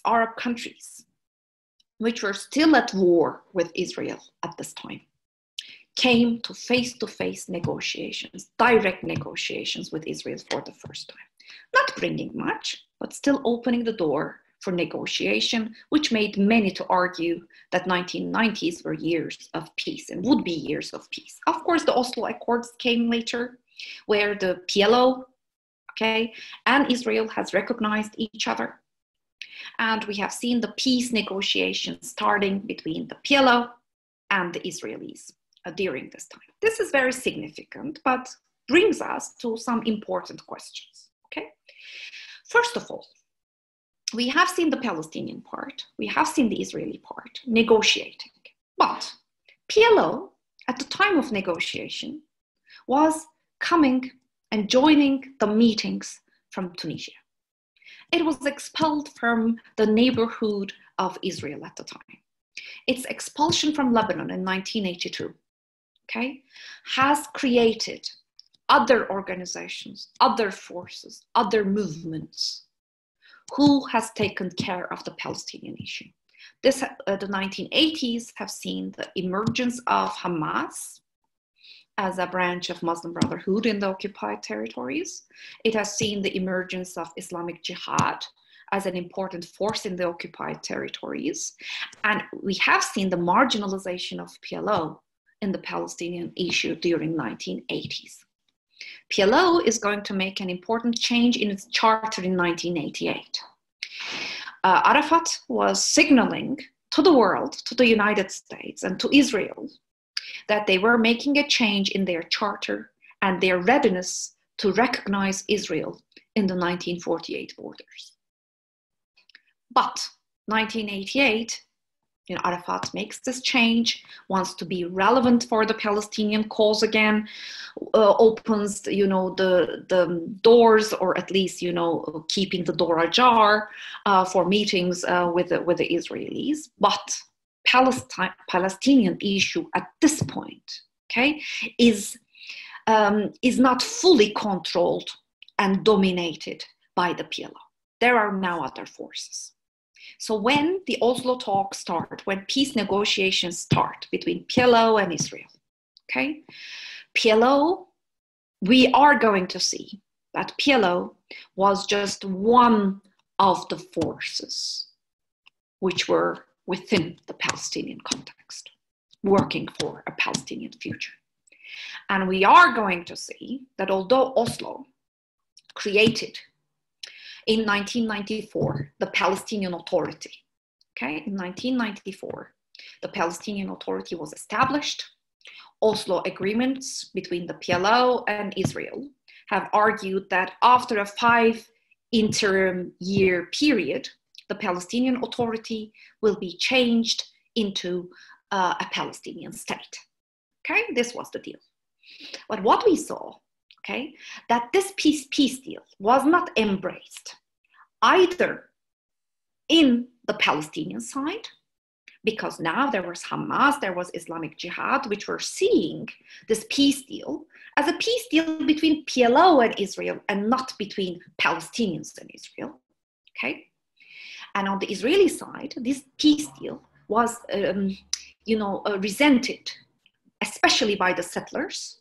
Arab countries, which were still at war with Israel at this time, came to face-to-face negotiations, direct negotiations with Israel for the first time. Not bringing much, but still opening the door for negotiation, which made many to argue that 1990s were years of peace and would be years of peace. Of course, the Oslo Accords came later, where the PLO, and Israel has recognized each other. And we have seen the peace negotiations starting between the PLO and the Israelis during this time. This is very significant, but brings us to some important questions. First of all, we have seen the Palestinian part, we have seen the Israeli part negotiating, but PLO at the time of negotiation was coming and joining the meetings from Tunisia. It was expelled from the neighborhood of Israel at the time. Its expulsion from Lebanon in 1982, has created other organizations, other forces, other movements. Who has taken care of the Palestinian issue? The 1980s have seen the emergence of Hamas as a branch of Muslim Brotherhood in the occupied territories. It has seen the emergence of Islamic Jihad as an important force in the occupied territories. And we have seen the marginalization of PLO in the Palestinian issue during 1980s. PLO is going to make an important change in its charter in 1988. Arafat was signaling to the world, to the United States and to Israel, that they were making a change in their charter and their readiness to recognize Israel in the 1948 borders. But 1988, Arafat makes this change, wants to be relevant for the Palestinian cause again, opens, the doors, or at least, keeping the door ajar for meetings with the Israelis. But Palestinian issue at this point, is not fully controlled and dominated by the PLO. There are now other forces. So when the Oslo talks start, when peace negotiations start between PLO and Israel, PLO, we are going to see that PLO was just one of the forces which were within the Palestinian context, working for a Palestinian future. And we are going to see that although Oslo created In 1994, the Palestinian Authority, okay, in 1994, the Palestinian Authority was established. Oslo agreements between the PLO and Israel have argued that after a 5 interim year period, the Palestinian Authority will be changed into a Palestinian state. Okay, this was the deal. But what we saw, okay, that this peace deal was not embraced either in the Palestinian side, because now there was Hamas, there was Islamic Jihad, which were seeing this peace deal as a peace deal between PLO and Israel and not between Palestinians and Israel, okay? And on the Israeli side, this peace deal was, resented, especially by the settlers,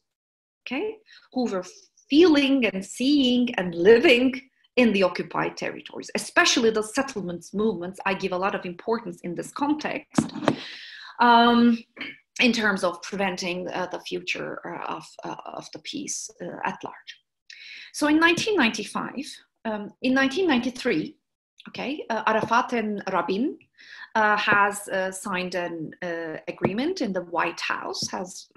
okay, who were feeling and seeing and living in the occupied territories, especially the settlements movements. I give a lot of importance in this context in terms of preventing the future of the peace at large. So in 1995, in 1993, okay, Arafat and Rabin has signed an agreement in the White House, has,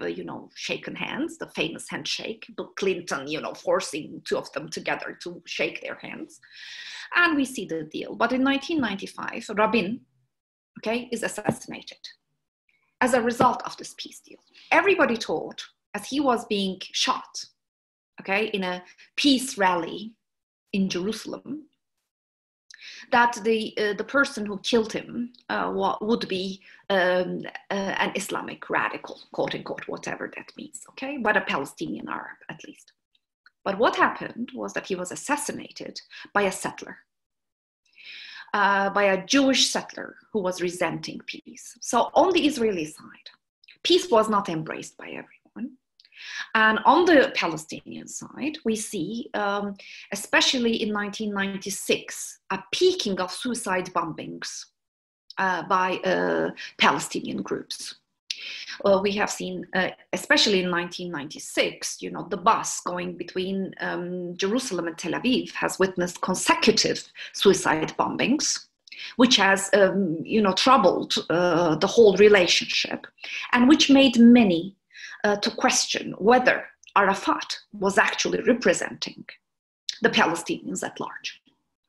shaken hands, the famous handshake, Bill Clinton, forcing two of them together to shake their hands. And we see the deal. But in 1995, Rabin, okay, is assassinated as a result of this peace deal. Everybody thought, as he was being shot, okay, in a peace rally in Jerusalem, that the person who killed him would be an Islamic radical, quote unquote, whatever that means, okay, but a Palestinian Arab at least. But what happened was that he was assassinated by a settler, by a Jewish settler who was resenting peace. So on the Israeli side, peace was not embraced by everyone. And on the Palestinian side, we see, especially in 1996, a peaking of suicide bombings by Palestinian groups. We have seen, especially in 1996, the bus going between Jerusalem and Tel Aviv has witnessed consecutive suicide bombings, which has, troubled the whole relationship, and which made many to question whether Arafat was actually representing the Palestinians at large.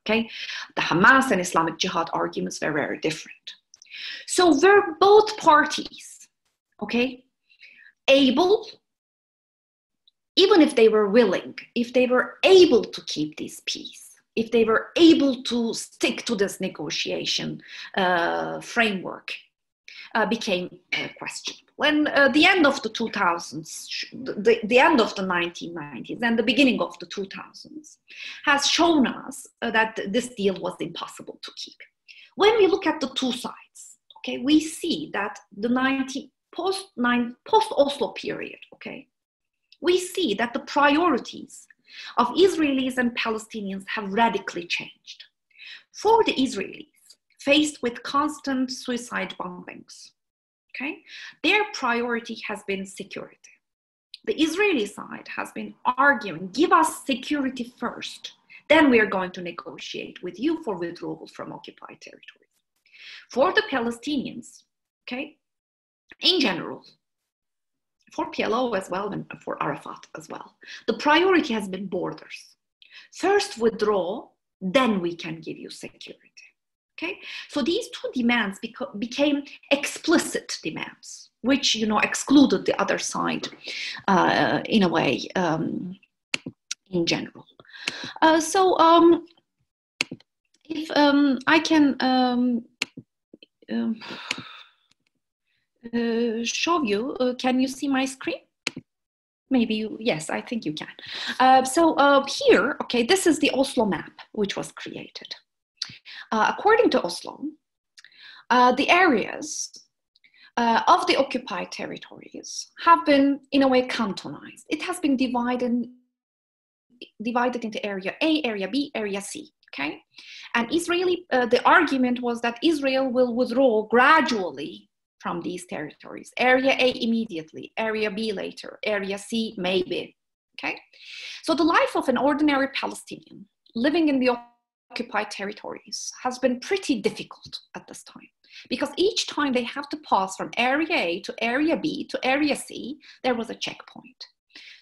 Okay, the Hamas and Islamic Jihad arguments were very different. So were both parties, okay, able, even if they were willing, if they were able to keep this peace, if they were able to stick to this negotiation framework, became a question. When the end of the 2000s, the end of the 1990s and the beginning of the 2000s has shown us that this deal was impossible to keep. When we look at the two sides, okay, we see that the post-Oslo period, okay, we see that the priorities of Israelis and Palestinians have radically changed. For the Israelis, faced with constant suicide bombings, okay, their priority has been security. The Israeli side has been arguing, give us security first, then we are going to negotiate with you for withdrawal from occupied territories. For the Palestinians, okay, in general, for PLO as well and for Arafat as well, the priority has been borders. First withdraw, then we can give you security. Okay, so these two demands became explicit demands, which excluded the other side in a way, in general. If I can show you, can you see my screen? Maybe you, yes, I think you can. Here, okay, this is the Oslo Map, which was created. According to Oslo, the areas of the occupied territories have been, in a way, cantonized. It has been divided into Area A, Area B, Area C, okay? And the argument was that Israel will withdraw gradually from these territories. Area A immediately, Area B later, Area C maybe, okay? So the life of an ordinary Palestinian living in the occupied territories has been pretty difficult at this time, because each time they have to pass from area A to area B to area C, there was a checkpoint.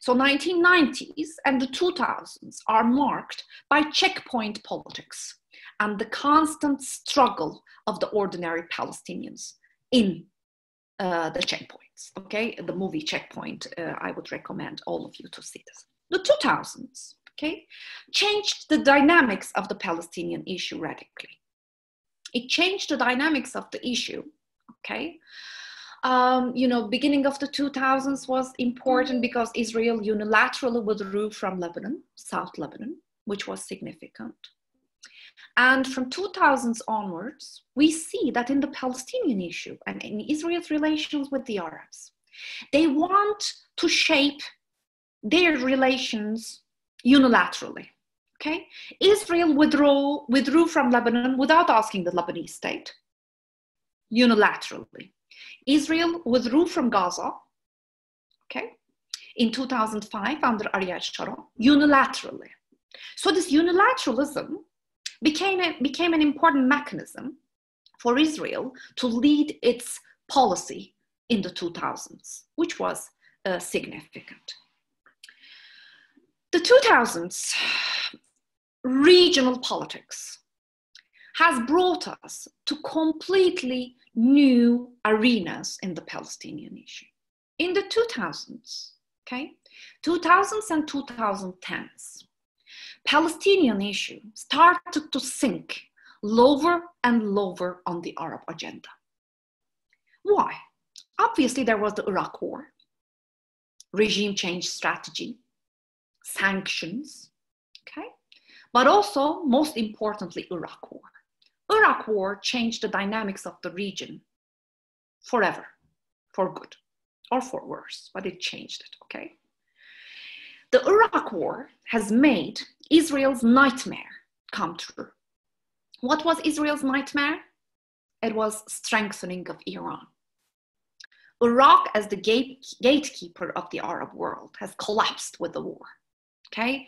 So 1990s and the 2000s are marked by checkpoint politics and the constant struggle of the ordinary Palestinians in the checkpoints, okay? The movie Checkpoint, I would recommend all of you to see this. The 2000s, okay, changed the dynamics of the Palestinian issue radically. It changed the dynamics of the issue, okay? Beginning of the 2000s was important because Israel unilaterally withdrew from Lebanon, South Lebanon, which was significant. And from 2000s onwards, we see that in the Palestinian issue and in Israel's relations with the Arabs, they want to shape their relations unilaterally, okay? Israel withdrew from Lebanon without asking the Lebanese state, unilaterally. Israel withdrew from Gaza, okay, in 2005 under Ariel Sharon, unilaterally. So this unilateralism became an important mechanism for Israel to lead its policy in the 2000s, which was significant. The 2000s regional politics has brought us to completely new arenas in the Palestinian issue. In the 2000s, okay, 2000s and 2010s, Palestinian issue started to sink lower and lower on the Arab agenda. Why? Obviously, there was the Iraq War, regime change strategy, sanctions, okay? But also, most importantly, Iraq War. Iraq War changed the dynamics of the region forever, for good or for worse, but it changed it, okay? The Iraq War has made Israel's nightmare come true. What was Israel's nightmare? It was strengthening of Iran. Iraq, as the gatekeeper of the Arab world, has collapsed with the war, okay?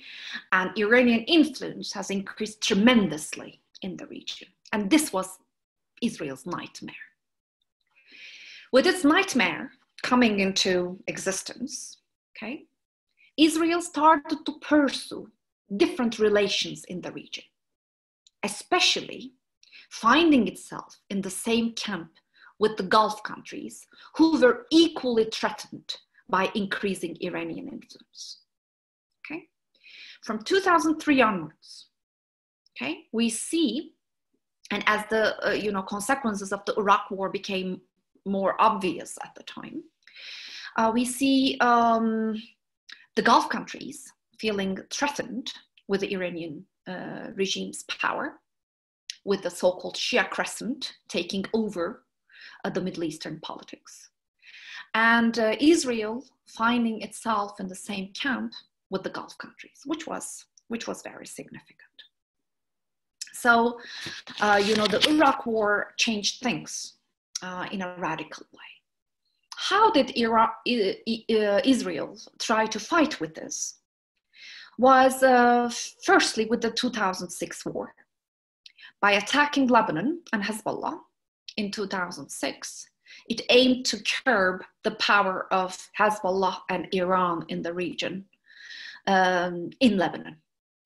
And Iranian influence has increased tremendously in the region. And this was Israel's nightmare. With its nightmare coming into existence, okay, Israel started to pursue different relations in the region, especially finding itself in the same camp with the Gulf countries, who were equally threatened by increasing Iranian influence. Okay, from 2003 onwards, okay, we see, and as the consequences of the Iraq War became more obvious at the time, we see the Gulf countries feeling threatened with the Iranian regime's power, with the so-called Shia Crescent taking over the Middle Eastern politics. And Israel finding itself in the same camp with the Gulf countries, which was very significant. So, the Iraq War changed things in a radical way. How did Israel try to fight with this? Was firstly with the 2006 war, by attacking Lebanon and Hezbollah in 2006. It aimed to curb the power of Hezbollah and Iran in the region, in Lebanon,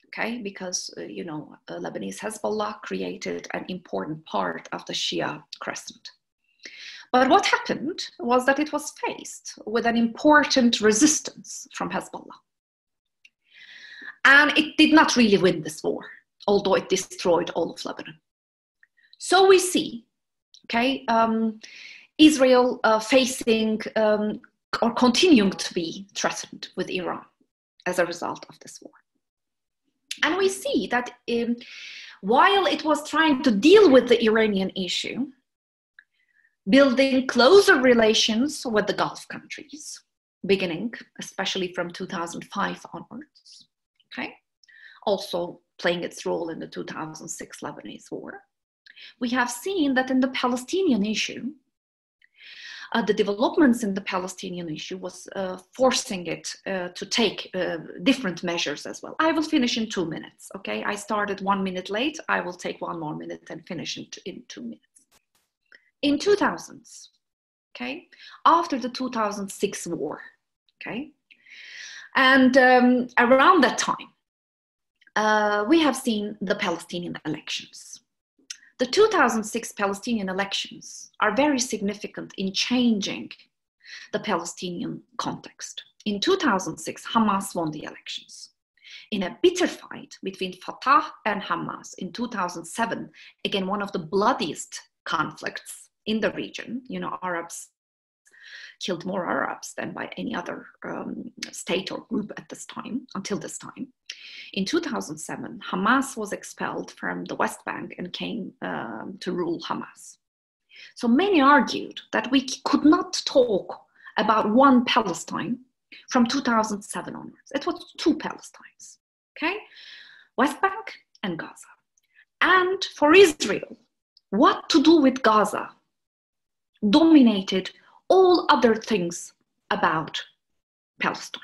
okay? Because, Lebanese Hezbollah created an important part of the Shia Crescent. But what happened was that it was faced with an important resistance from Hezbollah. And it did not really win this war, although it destroyed all of Lebanon. So we see, okay, Israel facing or continuing to be threatened with Iran as a result of this war. And we see that while it was trying to deal with the Iranian issue, building closer relations with the Gulf countries, beginning especially from 2005 onwards, okay, also playing its role in the 2006 Lebanese war, we have seen that in the Palestinian issue, the developments in the Palestinian issue was forcing it to take different measures as well. I will finish in 2 minutes, okay? I started 1 minute late. I will take 1 more minute and finish in 2 minutes. In 2000s, okay, after the 2006 war, okay, and around that time, we have seen the Palestinian elections. The 2006 Palestinian elections are very significant in changing the Palestinian context. In 2006, Hamas won the elections. In a bitter fight between Fatah and Hamas in 2007, again, one of the bloodiest conflicts in the region, you know, Arabs killed more Arabs than by any other state or group at this time, until this time. In 2007, Hamas was expelled from the West Bank and came to rule Hamas. So many argued that we could not talk about one Palestine from 2007 onwards. It was two Palestines, okay? West Bank and Gaza. And for Israel, what to do with Gaza dominated all other things about Palestine.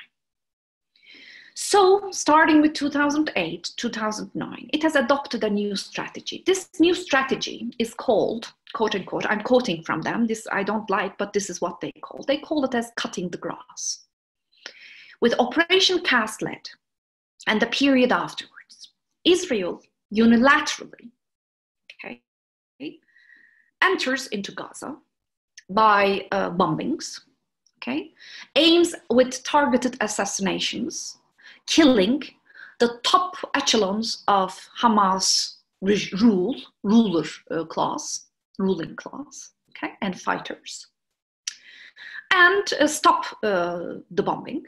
So starting with 2008, 2009, it has adopted a new strategy. This new strategy is called, quote unquote, I'm quoting from them, this I don't like, but this is what they call it as cutting the grass. With Operation Cast Lead and the period afterwards, Israel unilaterally, okay, enters into Gaza by bombings, okay, aims with targeted assassinations, killing the top echelons of Hamas ruling class, okay, and fighters, and stop the bombing.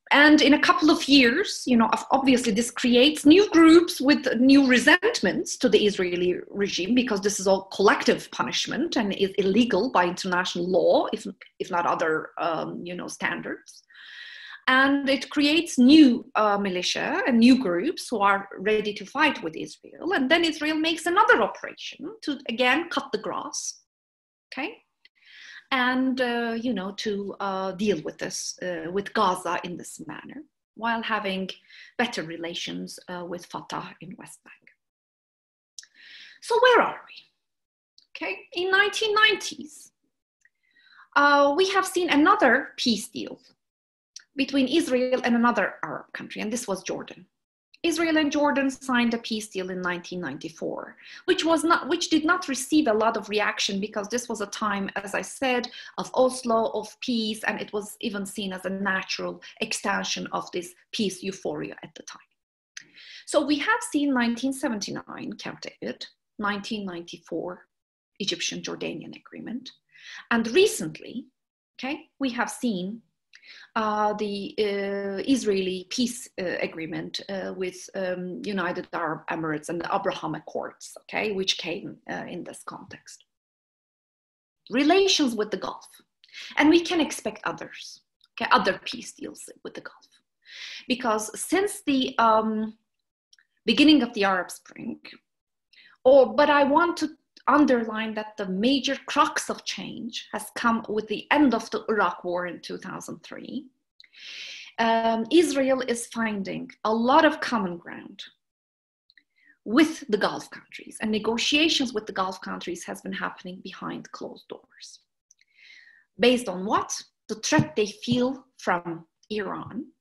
And in a couple of years, you know, obviously this creates new groups with new resentments to the Israeli regime, because this is all collective punishment and is illegal by international law, if not other, you know, standards. And it creates new militia and new groups who are ready to fight with Israel. And then Israel makes another operation to, again, cut the grass, okay? And, you know, to deal with this, with Gaza in this manner, while having better relations with Fatah in West Bank. So where are we? Okay, in 1990s, we have seen another peace deal between Israel and another Arab country, and this was Jordan. Israel and Jordan signed a peace deal in 1994, which did not receive a lot of reaction, because this was a time, as I said, of Oslo, of peace, and it was even seen as a natural extension of this peace euphoria at the time. So we have seen 1979 Camp David, 1994 Egyptian-Jordanian agreement, and recently, okay, we have seen the Israeli peace agreement with United Arab Emirates and the Abraham Accords, okay, which came in this context. Relations with the Gulf, and we can expect others, okay, other peace deals with the Gulf, because since the beginning of the Arab Spring, but I want to underline that the major crux of change has come with the end of the Iraq War in 2003. Israel is finding a lot of common ground with the Gulf countries, and negotiations with the Gulf countries has been happening behind closed doors. Based on what? The threat they feel from Iran,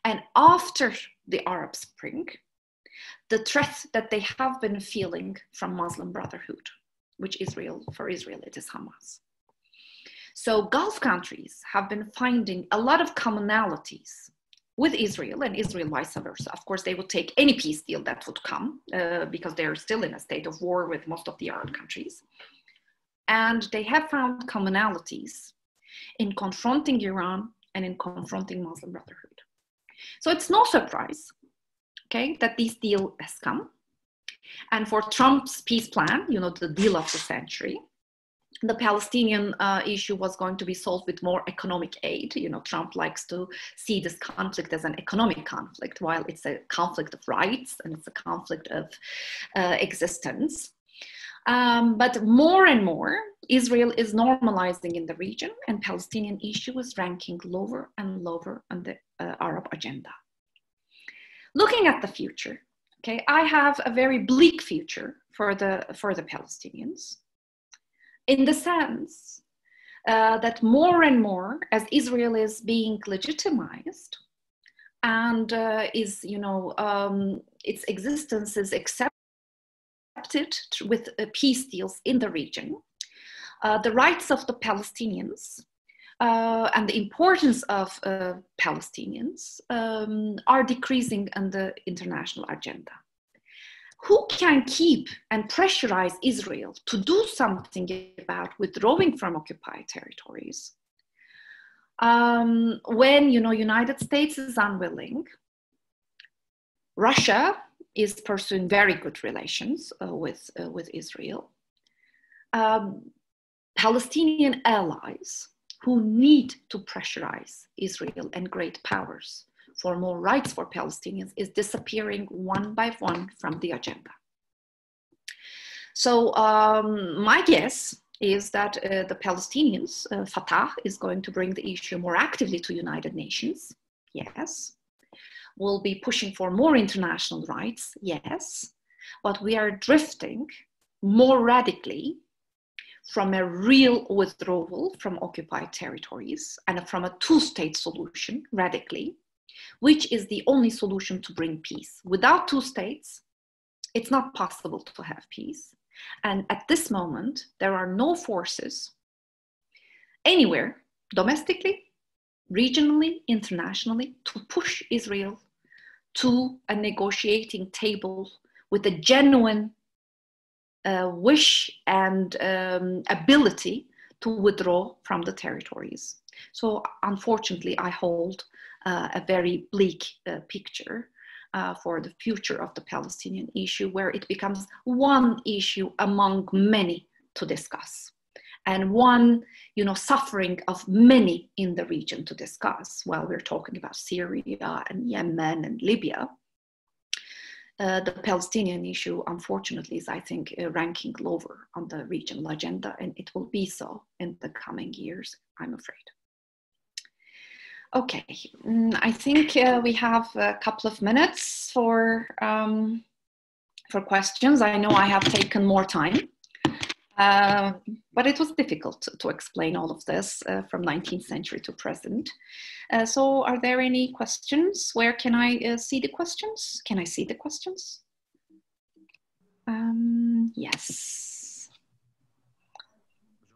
and after the Arab Spring, the threat that they have been feeling from Muslim Brotherhood, which for Israel, it is Hamas. So Gulf countries have been finding a lot of commonalities with Israel, and Israel vice versa. Of course, they would take any peace deal that would come, because they're still in a state of war with most of the Arab countries. And they have found commonalities in confronting Iran and in confronting Muslim Brotherhood. So it's no surprise, okay, that this deal has come. And for Trump's peace plan, you know, the deal of the century, the Palestinian issue was going to be solved with more economic aid. You know, Trump likes to see this conflict as an economic conflict, while it's a conflict of rights and it's a conflict of existence. But more and more, Israel is normalizing in the region, and Palestinian issue is ranking lower and lower on the Arab agenda. Looking at the future, okay, I have a very bleak future for the Palestinians, in the sense that more and more, as Israel is being legitimized and is, its existence is accepted with peace deals in the region, the rights of the Palestinians and the importance of Palestinians are decreasing on the international agenda. Who can keep and pressurize Israel to do something about withdrawing from occupied territories when, United States is unwilling? Russia is pursuing very good relations with Israel. Palestinian allies who need to pressurize Israel and great powers for more rights for Palestinians is disappearing one by one from the agenda. So my guess is that the Palestinians, Fatah is going to bring the issue more actively to United Nations, yes. Will be pushing for more international rights, yes. But we are drifting more radically from a real withdrawal from occupied territories and from a two-state solution radically, which is the only solution to bring peace. Without two states, it's not possible to have peace. And at this moment, there are no forces anywhere, domestically, regionally, internationally, to push Israel to a negotiating table with a genuine wish and ability to withdraw from the territories. So unfortunately, I hold a very bleak picture for the future of the Palestinian issue, where it becomes one issue among many to discuss, and one, suffering of many in the region to discuss. While we're talking about Syria and Yemen and Libya, the Palestinian issue, unfortunately, is, I think, ranking lower on the regional agenda, and it will be so in the coming years, I'm afraid. Okay, I think we have a couple of minutes for questions. I know I have taken more time, but it was difficult to explain all of this from 19th century to present. So are there any questions? Where can I see the questions? Can I see the questions? Yes.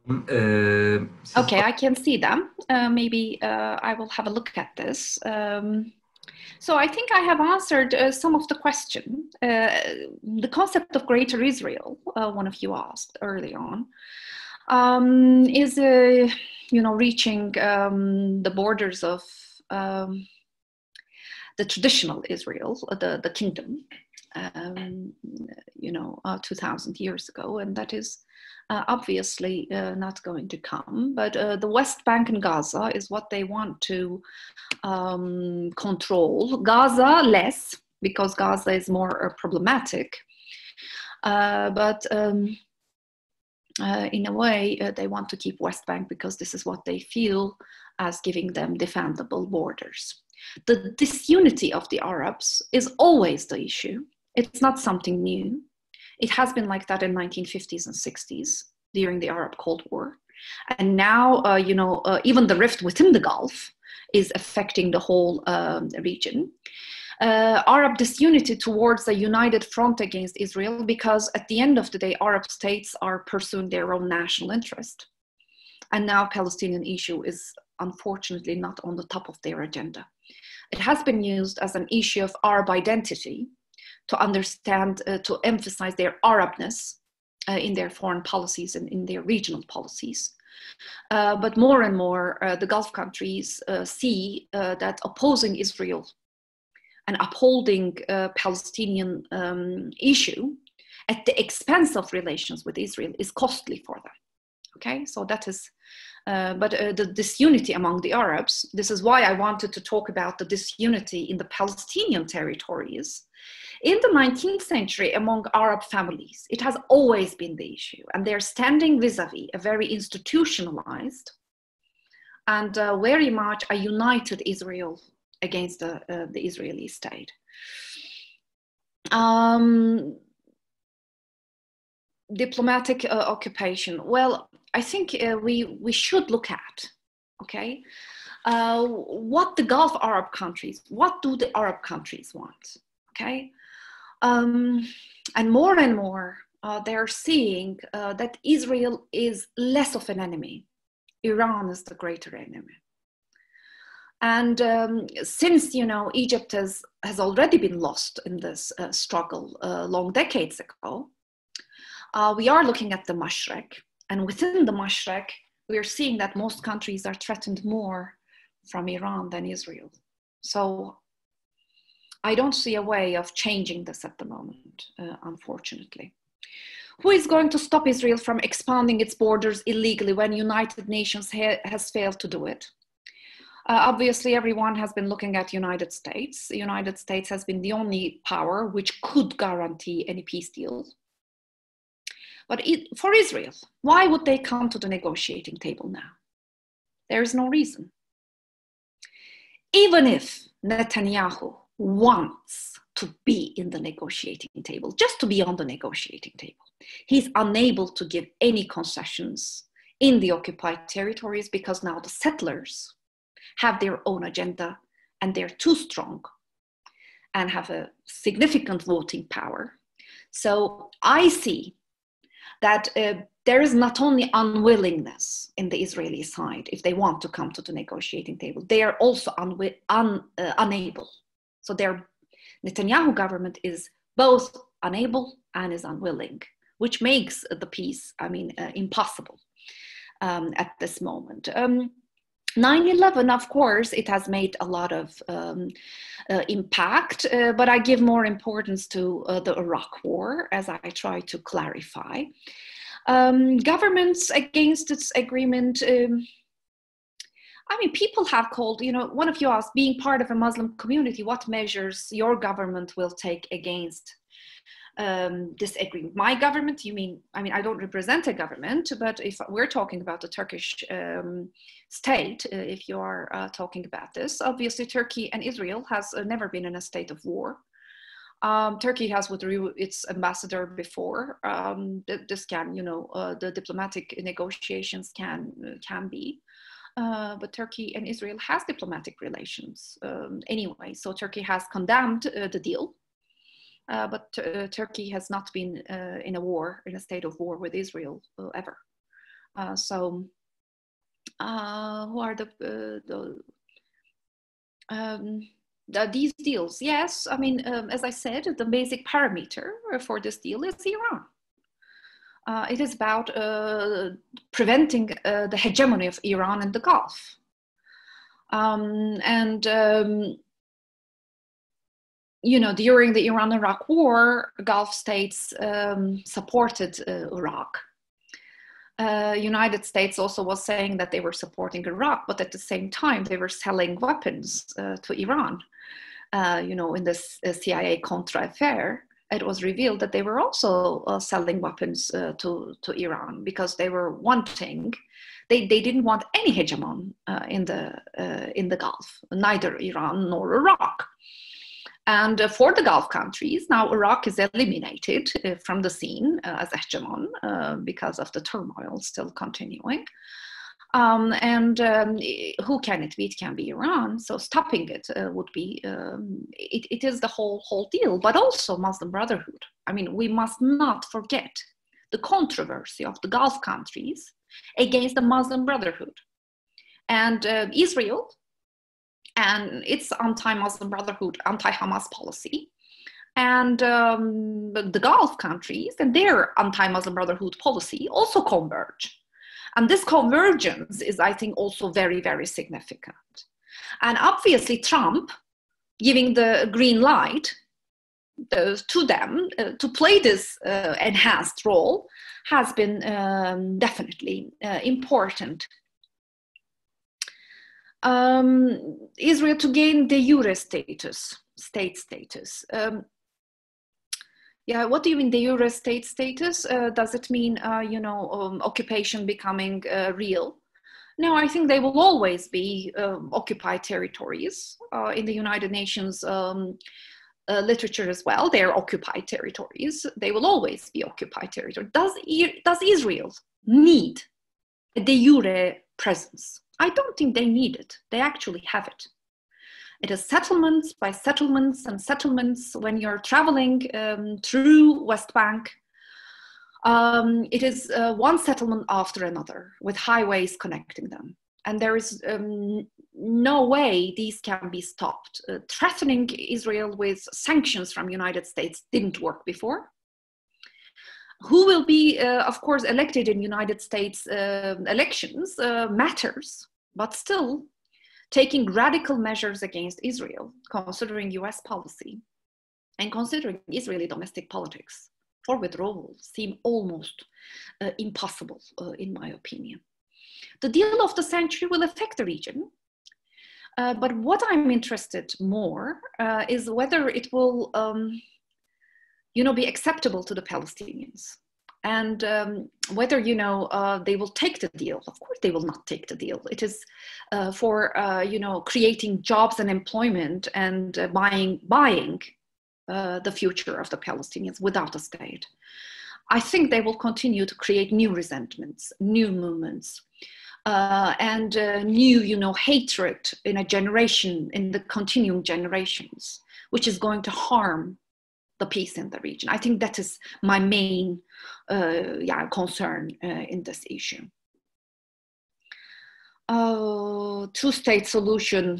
Okay, I can see them. Maybe I will have a look at this. So I think I have answered some of the question. The concept of Greater Israel, one of you asked early on, is reaching the borders of the traditional Israel, the kingdom, 2,000 years ago, and that is obviously not going to come. But the West Bank and Gaza is what they want to control. Gaza less, because Gaza is more problematic. But in a way, they want to keep West Bank because this is what they feel as giving them defendable borders. The disunity of the Arabs is always the issue. It's not something new. It has been like that in 1950s and 60s during the Arab Cold War. And now, even the rift within the Gulf is affecting the whole region. Arab disunity towards a united front against Israel, because at the end of the day, Arab states are pursuing their own national interest. And now Palestinian issue is unfortunately not on the top of their agenda. It has been used as an issue of Arab identity to understand, to emphasize their Arabness in their foreign policies and in their regional policies. But more and more, the Gulf countries see that opposing Israel and upholding Palestinian issue at the expense of relations with Israel is costly for them. Okay, so that is but the disunity among the Arabs. This is why I wanted to talk about the disunity in the Palestinian territories. In the 19th century, among Arab families, it has always been the issue, and they're standing vis-a-vis a very institutionalized and very much a united Israel against the Israeli state. Diplomatic occupation. Well, I think we should look at, okay, what the Gulf Arab countries, what do the Arab countries want, okay? And more, they're seeing that Israel is less of an enemy. Iran is the greater enemy. And since, you know, Egypt has already been lost in this struggle long decades ago, we are looking at the Mashreq, and within the Mashreq, we are seeing that most countries are threatened more from Iran than Israel. So I don't see a way of changing this at the moment, unfortunately. Who is going to stop Israel from expanding its borders illegally when United Nations has failed to do it? Obviously, everyone has been looking at United States. The United States has been the only power which could guarantee any peace deal. But for Israel, why would they come to the negotiating table now? There is no reason. Even if Netanyahu wants to be in the negotiating table, just to be on the negotiating table, he's unable to give any concessions in the occupied territories because now the settlers have their own agenda and they're too strong and have a significant voting power. So I see that there is not only unwillingness in the Israeli side if they want to come to the negotiating table, they are also unable. So their Netanyahu government is both unable and is unwilling, which makes the peace, impossible at this moment. 9/11, of course, it has made a lot of impact, but I give more importance to the Iraq War, as I try to clarify. Governments against this agreement, people have called, one of you asked, being part of a Muslim community, what measures your government will take against this agreement? My government, you mean, I don't represent a government, but if we're talking about the Turkish state, if you are talking about this, obviously Turkey and Israel has never been in a state of war. Turkey has withdrew its ambassador before. This can, the diplomatic negotiations can be. But Turkey and Israel has diplomatic relations anyway. So Turkey has condemned the deal. But Turkey has not been in a state of war with Israel ever. So who are these deals? Yes, as I said, the basic parameter for this deal is Iran. It is about preventing the hegemony of Iran in the Gulf. During the Iran-Iraq War, Gulf states supported Iraq. United States also was saying that they were supporting Iraq, but at the same time, they were selling weapons to Iran. In this CIA Contra affair, it was revealed that they were also selling weapons to Iran because they were wanting, they didn't want any hegemon in the Gulf, neither Iran nor Iraq. And for the Gulf countries, now Iraq is eliminated from the scene as a hegemon because of the turmoil still continuing. Who can it be? It can be Iran. So stopping it would be, it is the whole deal, but also Muslim Brotherhood. We must not forget the controversy of the Gulf countries against the Muslim Brotherhood. And Israel and its anti-Muslim Brotherhood, anti-Hamas policy, and the Gulf countries and their anti-Muslim Brotherhood policy also converge. And this convergence is, I think, also very, very significant. And obviously Trump giving the green light to them to play this enhanced role has been definitely important Israel to gain de jure status, state status. Yeah, what do you mean de jure state status? Does it mean, occupation becoming real? No, I think they will always be occupied territories. In the United Nations literature as well, they're occupied territories. They will always be occupied territory. Does Israel need a de jure presence? I don't think they need it. They actually have it. It is settlements by settlements and settlements. When you're traveling through West Bank, it is one settlement after another with highways connecting them. And there is no way these can be stopped. Threatening Israel with sanctions from United States didn't work before. Who will be, of course, elected in United States elections matters, but still taking radical measures against Israel, considering US policy and considering Israeli domestic politics for withdrawal seem almost impossible, in my opinion. The deal of the century will affect the region, but what I'm interested more is whether it will be acceptable to the Palestinians, and whether they will take the deal. Of course they will not take the deal. It is for creating jobs and employment and buying the future of the Palestinians without a state. I think they will continue to create new resentments, new movements, and new hatred in a generation, in the continuing generations, which is going to harm the peace in the region. I think that is my main concern in this issue. Two-state solution,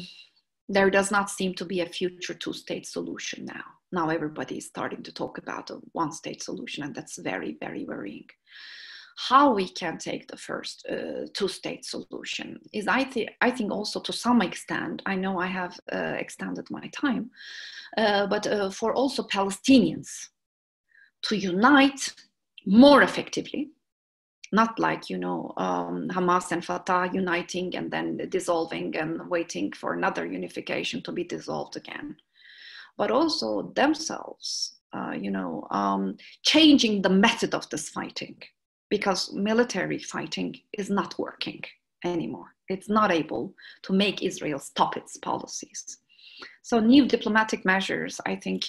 there does not seem to be a future two-state solution now. Now everybody is starting to talk about a one-state solution, and that's very, very worrying. How we can take the first two-state solution is, I think also to some extent, I know I have extended my time, but for also Palestinians to unite more effectively, not like, Hamas and Fatah uniting and then dissolving and waiting for another unification to be dissolved again, but also themselves, changing the method of this fighting, because military fighting is not working anymore. It's not able to make Israel stop its policies. So new diplomatic measures, I think,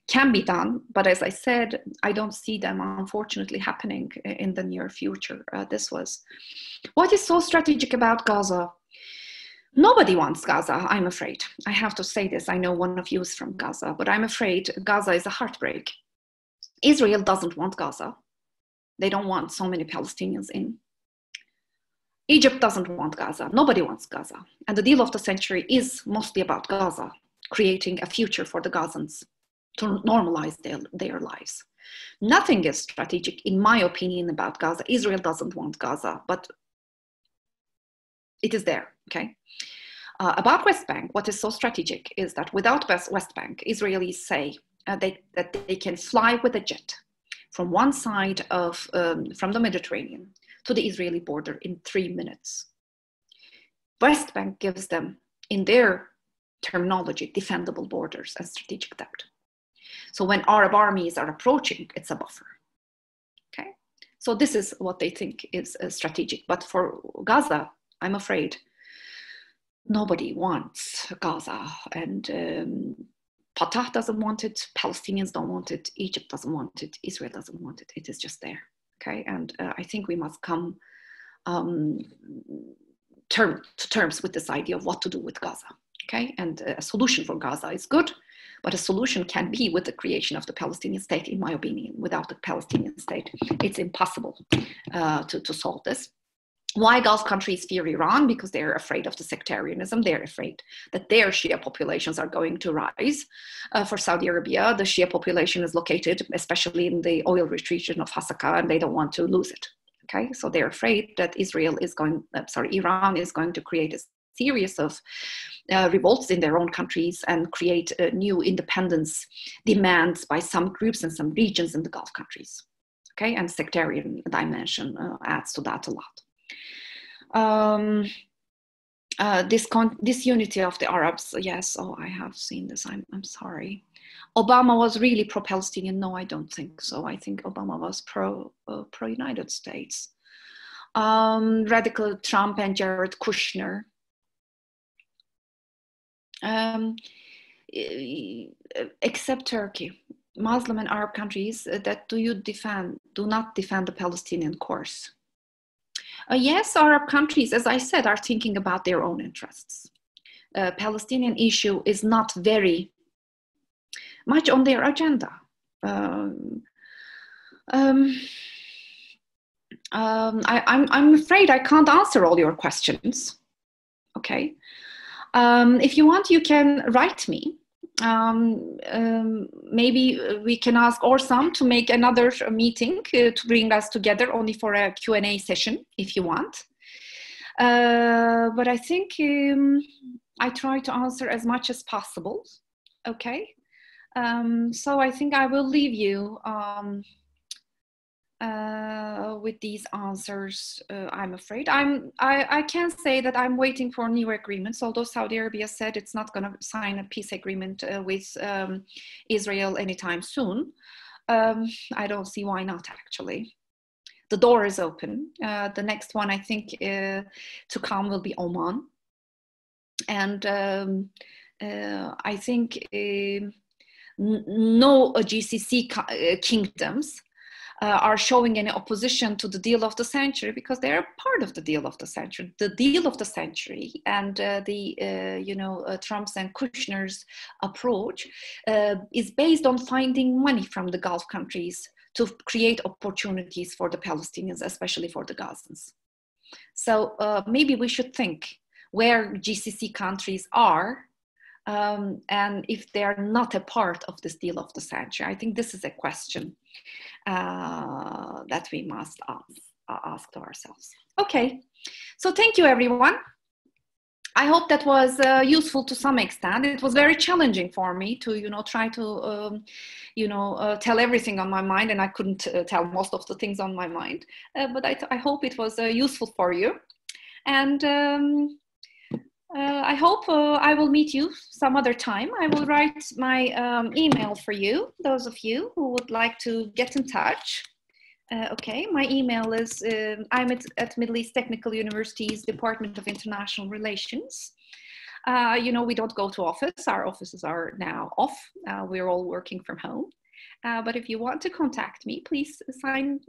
can be done, but as I said, I don't see them unfortunately happening in the near future. What is so strategic about Gaza? Nobody wants Gaza, I'm afraid. I have to say this. I know one of you is from Gaza, but I'm afraid Gaza is a heartbreak. Israel doesn't want Gaza. They don't want so many Palestinians in. Egypt doesn't want Gaza. Nobody wants Gaza. And the deal of the century is mostly about Gaza, creating a future for the Gazans to normalize their lives. Nothing is strategic, in my opinion, about Gaza. Israel doesn't want Gaza, but it is there, okay? About West Bank, what is so strategic is that without West Bank, Israelis say that they can fly with a jet from one side of, from the Mediterranean to the Israeli border in 3 minutes. West Bank gives them, in their terminology, defendable borders and strategic depth. So when Arab armies are approaching, it's a buffer, okay? So this is what they think is strategic. But for Gaza, I'm afraid nobody wants Gaza, and Fatah doesn't want it, Palestinians don't want it, Egypt doesn't want it, Israel doesn't want it. It is just there, okay? And I think we must come to terms with this idea of what to do with Gaza, okay? And a solution for Gaza is good, but a solution can be with the creation of the Palestinian state, in my opinion. Without the Palestinian state, it's impossible to solve this. Why Gulf countries fear Iran? Because they're afraid of the sectarianism. They're afraid that their Shia populations are going to rise. For Saudi Arabia, the Shia population is located, especially in the oil-rich region of Hasaka, and they don't want to lose it. Okay, so they're afraid that Iran is going to create a series of revolts in their own countries and create new independence demands by some groups and some regions in the Gulf countries. Okay, and sectarian dimension adds to that a lot. this unity of the Arabs. Yes, oh, I have seen this. I'm sorry. Obama was really pro-Palestinian. No, I don't think so. I think Obama was pro-United States. Radical Trump and Jared Kushner. Except Turkey, Muslim and Arab countries that do not defend the Palestinian cause. Yes, Arab countries, as I said, are thinking about their own interests. Palestinian issue is not very much on their agenda. I'm afraid I can't answer all your questions. Okay. If you want, you can write me. Maybe we can ask ORSAM to make another meeting to bring us together only for a Q&A session, if you want. But I think I try to answer as much as possible. Okay. So I think I will leave you with these answers. I'm afraid I can say that I'm waiting for new agreements, although Saudi Arabia said it's not going to sign a peace agreement with Israel anytime soon. I don't see why not, actually. The door is open. The next one I think to come will be Oman, and I think no GCC kingdoms are showing any opposition to the deal of the century, because they are part of the deal of the century. The deal of the century and Trump's and Kushner's approach is based on finding money from the Gulf countries to create opportunities for the Palestinians, especially for the Gazans. So maybe we should think where GCC countries are and if they are not a part of this deal of the century. I think this is a question that we must ask to ourselves. Okay, so thank you, everyone. I hope that was useful to some extent. It was very challenging for me to, try to, tell everything on my mind, and I couldn't tell most of the things on my mind. But I hope it was useful for you, and I hope I will meet you some other time. I will write my email for you, those of you who would like to get in touch. Okay, my email is, I'm at Middle East Technical University's Department of International Relations. We don't go to office. Our offices are now off. We're all working from home. But if you want to contact me, please send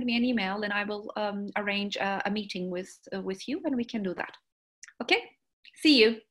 me an email, and I will arrange a meeting with you, and we can do that. Okay, see you.